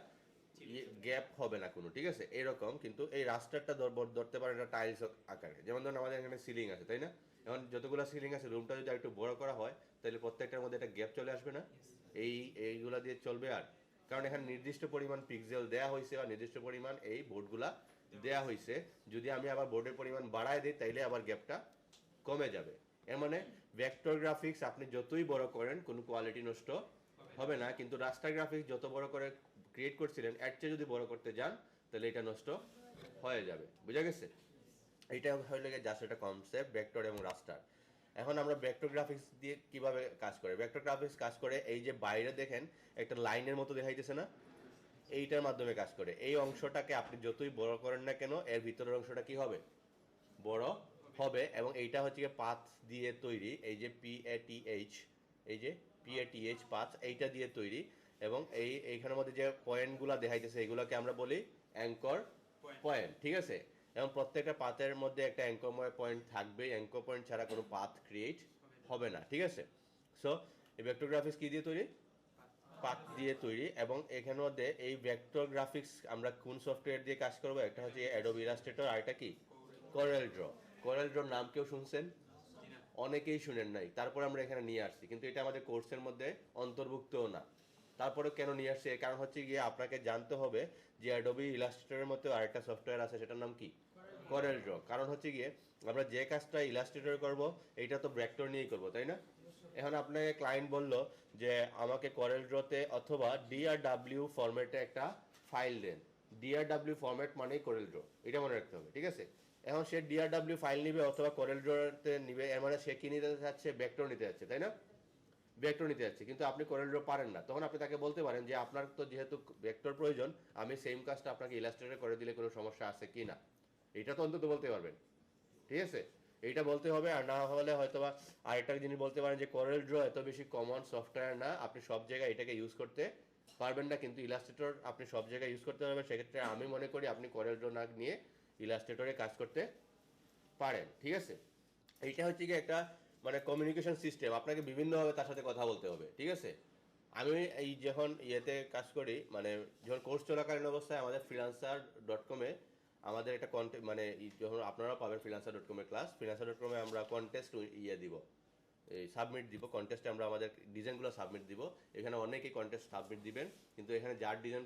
A: গ্যাপ হবে না কোনো, ঠিক আছে? এরকম। কিন্তু এই রাস্টারটা ধরতে পারেন একটা টাইলস আকারে। যেমন ধরুন আমাদের এখানে সিলিং আছে, তাই না? এখন যতগুলো সিলিং আছে রুমটা যদি একটু বড় করা হয় তাহলে প্রত্যেকটার মধ্যে একটা গ্যাপ চলে আসবে না? এইগুলা দিয়ে চলবে। আর কারণ এখানে নির্দিষ্ট পরিমাণ পিক্সেল দেয়া হয়েছে বা নির্দিষ্ট পরিমাণ এই বোর্ডগুলা দেয়া হয়েছে, যদি আমি আবার বোর্ডের পরিমাণ বাড়ায় দিই তাইলে আবার গ্যাপটা কমে যাবে। এর মানে ভেক্টর গ্রাফিক্স আপনি যতই বড় করেন কোনো কোয়ালিটি নষ্ট হবে না, কিন্তু রাস্টার গ্রাফিক্স যত বড় করে ক্রিয়েট করছিলেন এর চেয়ে যদি বড় করতে যান তাহলে এটা নষ্ট হয়ে যাবে। বুঝা গেছে? এইটা হইলে জাস্ট একটা কনসেপ্ট ভেক্টর এবং রাস্টার। এখন আমরা ভেক্টর গ্রাফিক্স দিয়ে কিভাবে কাজ করে? ভেক্টর গ্রাফিক্স কাজ করে এই যে বাইরে দেখেন একটা লাইনের মতো দেখাইতেছে না, এইটার মাধ্যমে কাজ করে। এই অংশটাকে আপনি যতই বড় করেন না কেন এর ভিতরের অংশটা কি হবে? বড় হবে। এবং এইটা হচ্ছে পাথ দিয়ে তৈরি, এই যে PATH, এই যে PATH পাথ, এইটা দিয়ে তৈরি। এবং এইখানের মধ্যে যে পয়েন্টগুলো দেখাইতেছে এগুলোকে আমরা বলি অ্যাঙ্কর পয়েন্ট, ঠিক আছে? এবং প্রত্যেকটা পাথের মধ্যে একটা অ্যাঙ্কর পয়েন্ট থাকবে, অ্যাঙ্কর পয়েন্ট ছাড়া কোনো পাথ ক্রিয়েট হবে না, ঠিক আছে? সো এই ভেক্টর গ্রাফিক্স কি দিয়ে তৈরি? পাথ দিয়ে তৈরি। এবং এখানের মধ্যে এই ভেক্টর গ্রাফিক্স আমরা কোন সফটওয়্যার দিয়ে কাজ করবো? একটা হচ্ছে অ্যাডোব ইলাস্ট্রেটর আর একটা কি করেল ড্র। করেল ড্র নাম কেউ শুনছেন? অনেকেই শুনেন নাই, তারপরে আমরা এখানে নিয়ে আসছি, কিন্তু এটা আমাদের কোর্সের মধ্যে অন্তর্ভুক্তও না। তারপরে কেন নিয়ে আসছি? এর কারণ হচ্ছে গিয়ে আপনাকে জানতে হবে যে অ্যাডোবি ইলাস্ট্রেটরের মতো আরেকটা সফটওয়্যার আছে, সেটার নাম কি করেল ড্র। কারণ হচ্ছে গিয়ে আমরা যে কাজটা ইলাস্ট্রেটর করব এইটা তো ভেক্টর নিয়েই করব, তাই না? এখন আপনাকে ক্লায়েন্ট বলল যে আমাকে করেল ড্রতে অথবা DRW ফরম্যাটে একটা ফাইল দেন। DRW ফরম্যাট মানেই করেল ড্র, এটা মনে রাখতে হবে, ঠিক আছে? এখন সে DRW ফাইল নিবে অথবা করেল ড্রতে নিবে, এর মানে সে কি নিতে চাচ্ছে? ভেক্টর নিতে যাচ্ছে, তাই না? ভেক্টর নিতে যাচ্ছে, কিন্তু আপনি করেল ড্র পারেন না। তখন আপনি তাকে বলতে পারেন যে আপনার তো যেহেতু ভেক্টর প্রয়োজন, আমি সেম কাজটা আপনাকে ইলাস্ট্রেটরে করে দিলে কোনো সমস্যা আছে কি না, এটা তো অন্তত বলতে পারবেন, ঠিক আছে? এইটা বলতে হবে। আর না হলে হয়তোবা আরেকটা জিনিস বলতে পারেন যে করেল ড্র এত বেশি কমন সফটওয়্যার না, আপনি সব জায়গায় এটাকে ইউজ করতে পারবেন না, কিন্তু ইলাস্ট্রেটর আপনি সব জায়গায় ইউজ করতে পারবেন। সেক্ষেত্রে আমি মনে করি আপনি করেল ড্র না নিয়ে ইলাস্ট্রেটরে কাজ করতে পারেন, ঠিক আছে? এইটা হচ্ছে কি একটা মানে কমিউনিকেশন সিস্টেম, আপনাকে বিভিন্নভাবে তার সাথে কথা বলতে হবে, ঠিক আছে? আমি এই যখন ইয়েতে কাজ করি, মানে যখন কোর্স চলাকালীন অবস্থায় আমাদের freelancer.com-এ আমাদের একটা মানে যখন আপনারাও পাবেন freelancer.com-এ ক্লাস, freelancer.com-এ আমরা কন্টেস্ট দিব, এই সাবমিট দিব কন্টেস্টে, আমরা আমাদের ডিজাইনগুলো সাবমিট দিব। এখানে অনেকেই কন্টেস্ট সাবমিট দিবেন, কিন্তু এখানে যার ডিজাইন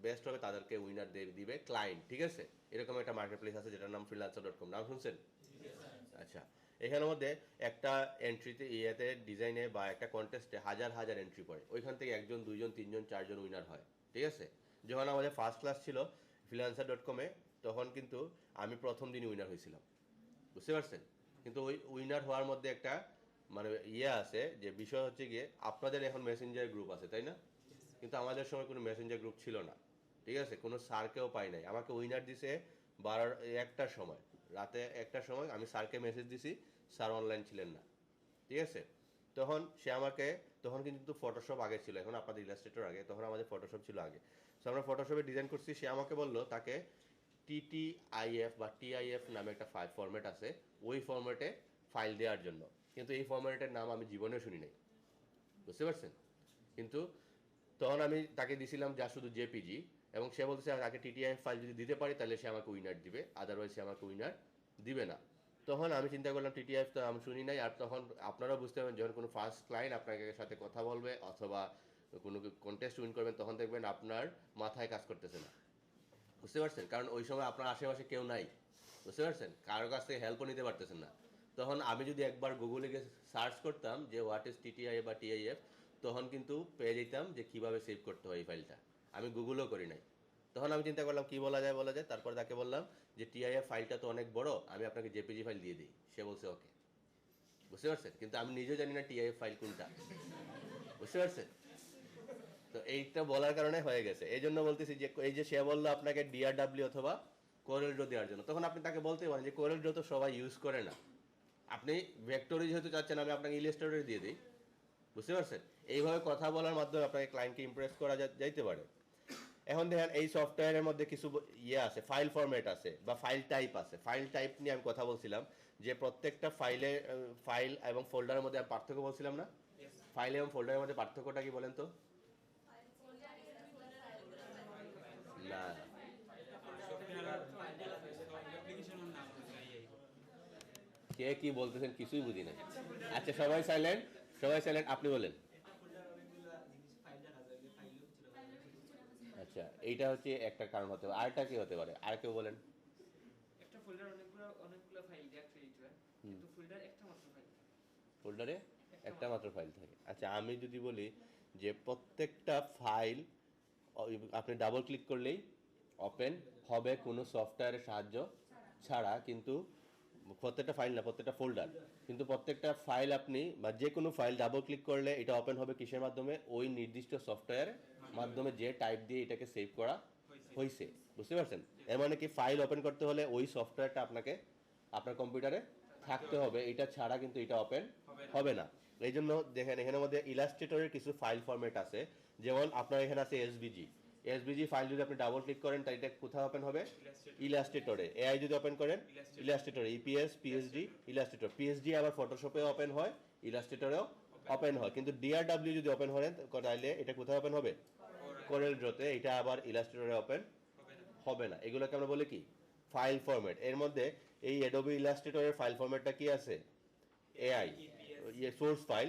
A: বেস্ট হবে তাদেরকে উইনার দিবে ক্লায়েন্ট, ঠিক আছে? এরকম একটা মার্কেট প্লেস আছে যেটার নাম freelancer.com, নাম শুনছেন? আচ্ছা, এখানের মধ্যে একটা এন্ট্রিতে ইয়েতে ডিজাইনে বা একটা কন্টেস্টে হাজার হাজার এন্ট্রি পড়ে, ওইখান থেকে একজন, দুইজন, তিনজন, চারজন উইনার হয়, ঠিক আছে? যখন আমাদের ফার্স্ট ক্লাস ছিল freelancer.com-এ তখন কিন্তু আমি প্রথম দিনই উইনার হয়েছিলাম, বুঝতে পারছেন? কিন্তু ওই উইনার হওয়ার মধ্যে একটা মানে আছে, যে বিষয় হচ্ছে গিয়ে আপনাদের এখন মেসেঞ্জার গ্রুপ আছে, তাই না? কিন্তু আমাদের সময় কোনো মেসেঞ্জার গ্রুপ ছিল না, ঠিক আছে? কোনো স্যারকেও পাই নাই, আমাকে উইনার দিছে 1টার সময়, রাতে 1টার সময় আমি স্যারকে মেসেজ দিছি, স্যার অনলাইন ছিলেন না, ঠিক আছে? তখন সে আমাকে, তখন কিন্তু ফটোশপ আগে ছিল, এখন আপনাদের ইলাস্ট্রেটর আগে, তখন আমাদের ফটোশপ ছিল আগে। সো আমরা ফটোশপে ডিজাইন করছি, সে আমাকে বলল তাকে TTIF বা TIF নামে একটা ফরম্যাট আছে, ওই ফরম্যাটে ফাইল দেওয়ার জন্য। কিন্তু এই ফরম্যাটের নাম আমি জীবনেও শুনি নাই, বুঝতে পারছেন? কিন্তু তখন আমি তাকে দিছিলাম যা শুধু জেপিজি, এবং সে বলতেছে তাকে TTIF ফাইল যদি দিতে পারি তাহলে সে আমাকে উইনার দিবে, আদারওয়াইজ সে আমাকে উইনার দিবে না। তখন আমি চিন্তা করলাম TTIF তো আমি শুনি নাই। আর তখন আপনারাও বুঝতে পারবেন যখন কোনো ফার্স্ট ক্লায়েন্ট আপনাকে সাথে কথা বলবে অথবা কোনো কন্টেস্ট উইন করবেন তখন দেখবেন আপনার মাথায় কাজ করতেছে না, বুঝতে পারছেন? কারণ ওই সময় আপনার আশেপাশে কেউ নাই, বুঝতে পারছেন? কারো কাছ থেকে হেল্পও নিতে পারতেছেন না। তখন আমি যদি একবার গুগলে গিয়ে সার্চ করতাম যে হোয়াট ইজ টিটিআই বা টিআইএফ, তখন কিন্তু পেয়ে যেতাম যে কিভাবে সেভ করতে হয় এই ফাইলটা। আমি গুগলও করি নাই। তখন আমি চিন্তা করলাম কি বলা যায়। তারপর তাকে বললাম যে টিআইএফ ফাইলটা তো অনেক বড়, আমি আপনাকে জেপিজি ফাইল দিয়ে দিই। সে বলছে ওকে। বুঝতে পারছেন? কিন্তু আমি নিজেও জানি না টিআইএফ ফাইল কোনটা। বুঝতে পারছেন? তো এইটা বলার কারণে হয়ে গেছে। এই জন্য বলতেছি যে এই যে সে বললো আপনাকে ডিআরডব্লিউ অথবা কোরেল ড্র দেওয়ার জন্য, তখন আপনি তাকে বলতে পারেন যে কোরেল ড্র তো সবাই ইউজ করে না, আপনি ভেক্টরে যেহেতু চাচ্ছেন আমি আপনাকে ইলাস্ট্রেটরে দিয়ে দিই। বুঝতে পারছেন? এইভাবে কথা বলার মাধ্যমে আপনাকে ক্লায়েন্টকে ইমপ্রেস করা যাইতে পারে। এখন দেখেন এই সফটওয়্যারের মধ্যে কিছু ইয়ে আছে, ফাইল ফরম্যাট আছে বা ফাইল টাইপ আছে। ফাইল টাইপ নিয়ে আমি কথা বলছিলাম যে প্রত্যেকটা ফাইল এবং ফোল্ডারের মধ্যে পার্থক্য বলছিলাম না? ফাইল এবং ফোল্ডারের মধ্যে পার্থক্যটা কি বলেন তো? না, কে কি বলতেছেন কিছুই বুঝি না। আচ্ছা সবাই সাইলেন্ট, সবাই সাইলেন্ট, আপনি বলেন। আচ্ছা এইটা হচ্ছে একটা কারণ হতে পারে, আরেকটা কি হতে পারে, আর কেউ বলেন।
B: একটা ফোল্ডার অনেকগুলো ফাইল দিয়ে ক্রিয়েট হয়, কিন্তু ফোল্ডার একটা মাত্র ফাইল,
A: ফোল্ডারে একটা মাত্র ফাইল থাকে। আচ্ছা আমি যদি বলি যে প্রত্যেকটা ফাইল আপনি ডাবল ক্লিক করলেই ওপেন হবে কোনো সফটওয়্যারের সাহায্য ছাড়া, কিন্তু প্রত্যেকটা ফাইল না, প্রত্যেকটা ফোল্ডার, কিন্তু প্রত্যেকটা ফাইল আপনি বা যে কোনো ফাইল ডাবল ক্লিক করলে এটা ওপেন হবে কিসের মাধ্যমে? ওই নির্দিষ্ট সফটওয়্যারের মাধ্যমে যে টাইপ দিয়ে এটাকে সেভ করা হয়েছে। বুঝতে পারছেন? এর মানে কি ফাইল ওপেন করতে হলে ওই সফটওয়্যারটা আপনাকে আপনার কম্পিউটারে থাকতে হবে, এটা ছাড়া কিন্তু এটা ওপেন হবে না। এই জন্য দেখেন এখানের মধ্যে ইলাস্ট্রেটরের কিছু ফাইল ফরম্যাট আছে, যেমন আপনার এখানে আছে এসভিজি। এসভিজি ফাইল যদি আপনি ডাবল ক্লিক করেন তাই এটা কোথায় ওপেন হবে? ইলাস্ট্রেটরে। এআই যদি ওপেন করেন ইলাস্ট্রেটরে, ইপিএস পিএসডি ইলাস্ট্রেটর। পিএসডি আবার ফটোশপে ওপেন হয়, ইলাস্ট্রেটরেও ওপেন হয়, কিন্তু ডিআরডব্লিউ যদি ওপেন করেন তাহলে এটা কোথায় ওপেন হবে? কোরেল ড্রতে। এটা আবার ইলাস্ট্রেটরে ওপেন হবে না। এগুলোকে আমরা বলি কি? File format. এর মধ্যে এই অ্যাডোবি ইলাস্ট্রেটরের ফাইল ফরম্যাটটা কি আছে? AI, source file.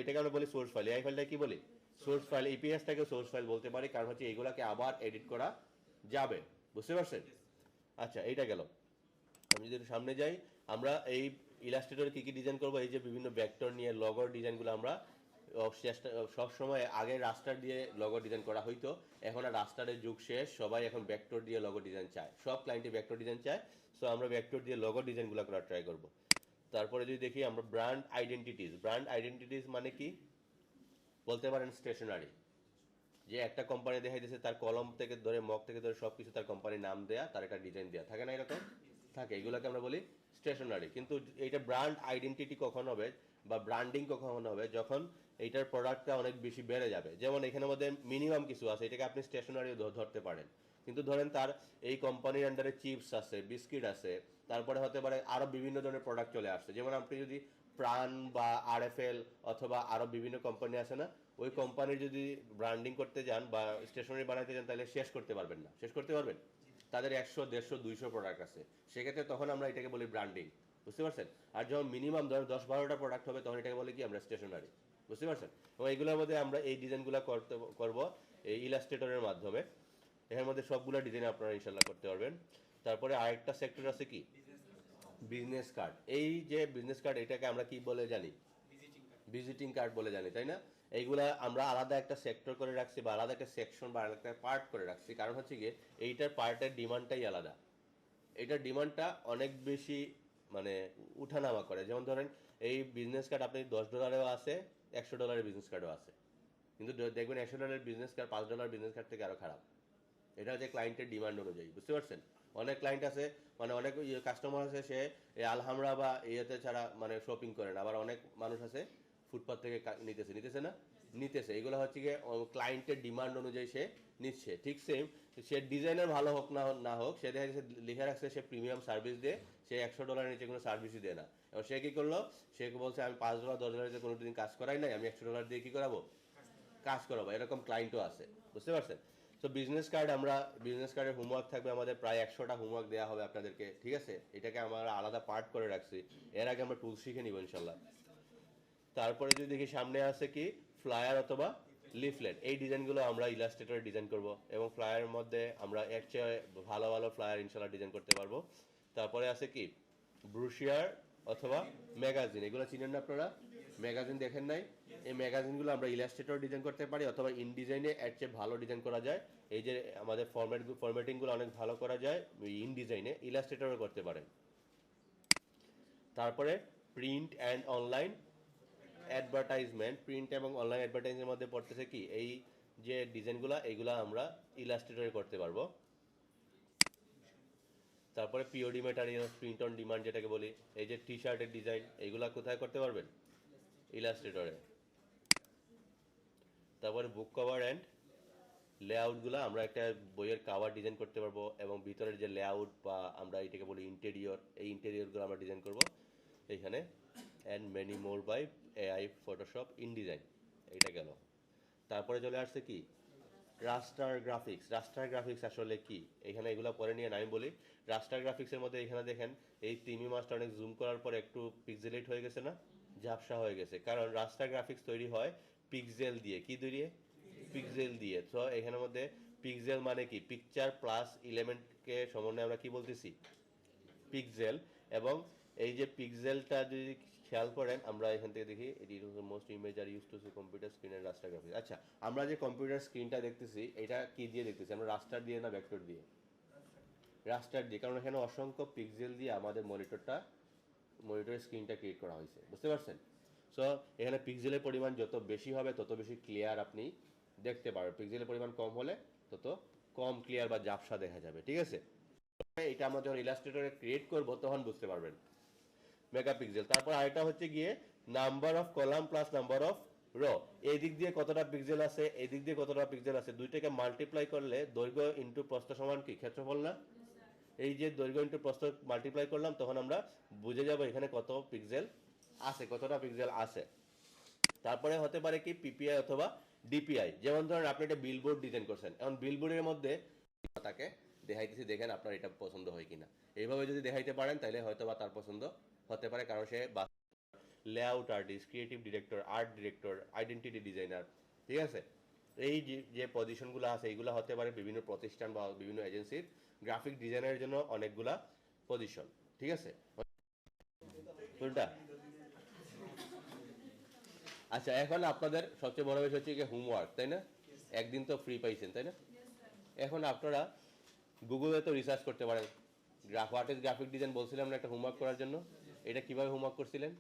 A: এটাকে আমরা বলি সোর্স ফাইল। এআই ফাইলটা কি বলি? Source file. ইপিএসটাকে সোর্স ফাইল বলতে পারি, কারণ হচ্ছে এইগুলাকে আবার এডিট করা যাবে। বুঝতে পারছেন? আচ্ছা এইটা গেল। আমি যদি একটু সামনে যাই, আমরা এই ইলাস্ট্রেটরে কি কি ডিজাইন করবো? এই যে বিভিন্ন ভেক্টর নিয়ে লগোর ডিজাইনগুলো আমরা সব সময় আগে রাস্টার দিয়ে লগো ডিজাইন করা হইতো, এখন আর রাস্টারের যুগ শেষ, সবাই এখন ভেক্টর দিয়ে লগো ডিজাইন চায়, সব ক্লায়েন্টই ভেক্টর ডিজাইন চায়। সো আমরা ভেক্টর দিয়ে লগো ডিজাইনগুলো করার ট্রাই করব। তারপরে যদি দেখি আমরা ব্র্যান্ড আইডেন্টিটিস। ব্র্যান্ড আইডেন্টিটিস মানে কি? বলতে পারেন স্টেশনারি। যে একটা কোম্পানি দেখা যাচ্ছে তার কলম থেকে ধরে মগ থেকে ধরে সব কিছু তার কোম্পানির নাম দেয়া, তার একটা ডিজাইন দেয়া থাকে না, এরকম থাকে, এগুলোকে আমরা বলি স্টেশনারি। কিন্তু এইটা ব্র্যান্ড আইডেন্টিটি কখন হবে বা ব্র্যান্ডিং কখন হবে? যখন এইটার প্রোডাক্টটা অনেক বেশি বেড়ে যাবে। যেমন এখানের মধ্যে মিনিমাম কিছু আছে, এটাকে আপনি স্টেশনারিও ধরতে পারেন, কিন্তু ধরেন তার এই কোম্পানির আন্ডারে চিপস আছে, বিস্কিট আছে, তারপরে হতে পারে আরও বিভিন্ন ধরনের প্রোডাক্ট চলে আসছে। যেমন আপনি যদি প্রাণ বা আরএফএল অথবা আরও বিভিন্ন কোম্পানি আছে না, ওই কোম্পানির যদি ব্র্যান্ডিং করতে যান বা স্টেশনারি বানাতে যান তাহলে শেষ করতে পারবেন না। শেষ করতে পারবেন? তাদের 100, 150, 200 প্রোডাক্ট আছে, সেক্ষেত্রে তখন আমরা এটাকে বলি ব্র্যান্ডিং। বুঝতে পারছেন? আর যখন মিনিমাম ধরেন 10-12টা প্রোডাক্ট হবে তখন এটাকে বলি কি? আমরা স্টেশনারি। বুঝতে পারছেন? এবং এইগুলোর মধ্যে আমরা এই ডিজাইনগুলো করবো এই ইলাস্ট্রেটরের মাধ্যমে। এর মধ্যে সবগুলো ডিজাইন আপনারা ইনশাল্লাহ করতে পারবেন। তারপরে আরেকটা সেক্টর আছে কি? Business card. এই যে বিজনেস কার্ড, এটাকে আমরা কি বলে জানি? ভিজিটিং কার্ড বলে জানি, তাই না? এইগুলা আমরা আলাদা একটা সেক্টর করে রাখছি বা আলাদা একটা সেকশন বা আলাদা একটা পার্ট করে রাখছি, কারণ হচ্ছে গিয়ে এইটার পার্টের ডিমান্ডটাই আলাদা। এইটার ডিমান্ডটা অনেক বেশি, মানে উঠানামা করে। যেমন ধরেন এই বিজনেস কার্ড আপনি $10 আছে, $100 বিজনেস কার্ডও আছে, কিন্তু দেখবেন $100 বিজনেস কার্ড $5 বিজনেস কার্ড থেকে আরও খারাপ। এটা হচ্ছে ক্লায়েন্টের ডিমান্ড অনুযায়ী। বুঝতে পারছেন? অনেক ক্লায়েন্ট আছে, মানে অনেক কাস্টমার আছে, সে এই আলহামরা বা ইয়েতে ছাড়া মানে শপিং করে না। আবার অনেক মানুষ আছে ফুটপাথ থেকে নিতেছে না, নিতেছে। এগুলো হচ্ছে গিয়ে ক্লায়েন্টের ডিমান্ড অনুযায়ী সে নিচ্ছে। ঠিক সেম, সে ডিজাইনার ভালো হোক না হোক, সে দেখা যাচ্ছে লিখে রাখছে সে প্রিমিয়াম সার্ভিস দিয়ে, সে $100 নিচে কোনো সার্ভিসই দেয় না। এবং সে কী করলো? সে বলছে আমি $5, $10 কোনো দিন কাজ করাই নাই, আমি $100 দিয়ে কী করাবো? কাজ করাবো। এরকম ক্লায়েন্টও আছে। বুঝতে পারছেন? তো বিজনেস কার্ড, আমরা বিজনেস কার্ডের হোমওয়ার্ক থাকবে আমাদের, প্রায় 100টা হোমওয়ার্ক দেওয়া হবে আপনাদেরকে। ঠিক আছে? এটাকে আমরা আলাদা পার্ট করে রাখছি। এর আগে আমরা টুল শিখে নিব ইনশাল্লাহ। তারপরে যদি দেখি সামনে আছে কি? ফ্লায়ার অথবা লিফলেট। এই ডিজাইনগুলো আমরা ইলাস্ট্রেটরে ডিজাইন করব এবং ফ্লায়ারের মধ্যে আমরা এর চেয়ে ভালো ভালো ফ্লায়ার ইনশাল্লাহ ডিজাইন করতে পারবো। তারপরে আছে কি ব্রুশিয়ার অথবা ম্যাগাজিন, এগুলো চিনেন না আপনারা? ম্যাগাজিন দেখেন নাই? এই ম্যাগাজিনগুলো আমরা ইলাস্ট্রেটর ডিজাইন করতে পারি অথবা ইন ডিজাইনে এর চেয়ে ভালো ডিজাইন করা যায়। এই যে আমাদের ফরম্যাটিংগুলো অনেক ভালো করা যায় ইন ডিজাইনে, ইলাস্ট্রেটরও করতে পারেন। তারপরে print and online advertisement, print এবং অনলাইন অ্যাডভার্টাইজমেন্টের মধ্যে পড়তেছে কি এই যে ডিজাইনগুলো, এইগুলো আমরা ইলাস্ট্রেটরে করতে পারবো। তারপরে POD material, print on demand যেটাকে বলি, এই যে টি শার্টের ডিজাইন, এইগুলা কোথায় করতে পারবেন? ইলাস্ট্রেটরে। তারপরে বুক কভার অ্যান্ড লেআউটগুলো, আমরা একটা বইয়ের কাভার ডিজাইন করতে পারবো এবং ভিতরের যে লেআউট বা আমরা এটাকে বলি ইন্টেরিয়র, এই ইন্টেরিয়রগুলো আমরা ডিজাইন করব এইখানে। And many more by AI Photoshop InDesign, এইটা গেল। তারপরে চলে আসছে কি রাস্টার গ্রাফিক্স। রাস্টার গ্রাফিক্স আসলে কি, এখানে এগুলো পরে নিয়ে আমি বলি। রাস্টার গ্রাফিক্সের মধ্যে এখানে দেখেন এই তিমি মাসটা অনেক জুম করার পর একটু পিক্সেলেট হয়ে গেছে না, ঝাপসা হয়ে গেছে, কারণ রাস্টার গ্রাফিক্স তৈরি হয় পিক্সেল দিয়ে। কি দিয়ে? পিক্সেল দিয়ে। তো এখানের মধ্যে পিক্সেল মানে কি, পিকচার প্লাস এলিমেন্টকে সমন্বয়ে আমরা কি বলতেছি? পিক্সেল। এবং এই যে পিক্সেলটা যদি খেয়াল করেন, আমরা এখান থেকে দেখি এটি most image are use to see computer screen and raster graphics. আচ্ছা, আমরা যে কম্পিউটার স্ক্রিনটা দেখতেছি এটা কি দিয়ে দেখতেছি আমরা? রাস্টার দিয়ে না ভেক্টর দিয়ে? রাস্টার দিয়ে, কারণ এখানে অসংখ্য পিক্সেল দিয়ে আমাদের মনিটরের স্ক্রিনটা ক্রিয়েট করা হয়েছে, বুঝতে পারছেন? সো এখানে পিক্সেলের পরিমাণ যত বেশি হবে তত বেশি ক্লিয়ার আপনি দেখতে পারবেন, পিক্সেলের পরিমাণ কম হলে তত কম ক্লিয়ার বা ঝাপসা দেখা যাবে, ঠিক আছে? এটা আমরা যখন ইলাস্ট্রেটরে ক্রিয়েট করব তখন বুঝতে পারবেন মেগাপিক্সেল। তারপর আরেকটা হচ্ছে গিয়ে number of column plus number of rho, এই দিক দিয়ে কতটা পিক্সেল আছে, এই দিক দিয়ে কতটা পিক্সেল আছে, দুইটাকে মাল্টিপ্লাই করলে দৈর্ঘ্য ইনটু প্রস্থ সমান কি ক্ষেত্রফল না? এই যে দৈর্ঘ্য ইনটু প্রস্থ মাল্টিপ্লাই করলাম তখন আমরা বুঝে যাব এখানে কত পিক্সেল আছে, কতটা পিক্সেল আছে। তারপরে হতে পারে কি পিপিআই অথবা ডিপিআই। যেমন ধরেন আপনি একটা বিলবোর্ড ডিজাইন করছেন, এখন বিলবোর্ডের মধ্যে তাকে দেখাইতেছি, দেখেন আপনার এটা পছন্দ হয় কিনা। এইভাবে যদি দেখাইতে পারেন তাহলে হয়তো বা তার পছন্দ হতে পারে, কারণ সে layout artist, creative director, art director, identity designer, ঠিক আছে? এই যে পজিশনগুলো আছে এইগুলো হতে পারে বিভিন্ন প্রতিষ্ঠান বা বিভিন্ন এজেন্সির গ্রাফিক ডিজাইনারের জন্য অনেকগুলা পজিশন, ঠিক আছে? কোনটা? আচ্ছা, এখন আপনাদের সবচেয়ে বড় বিষয় হচ্ছে কি হোমওয়ার্ক, তাই না? একদিন তো ফ্রি পাইছেন, তাই না? এখন আপনারা গুগলে তো রিসার্চ করতে পারেন। হোয়াট ইজ গ্রাফিক ডিজাইন বলছিলাম না একটা হোমওয়ার্ক করার জন্য, এটা কিভাবে হোমওয়ার্ক করছিলেন?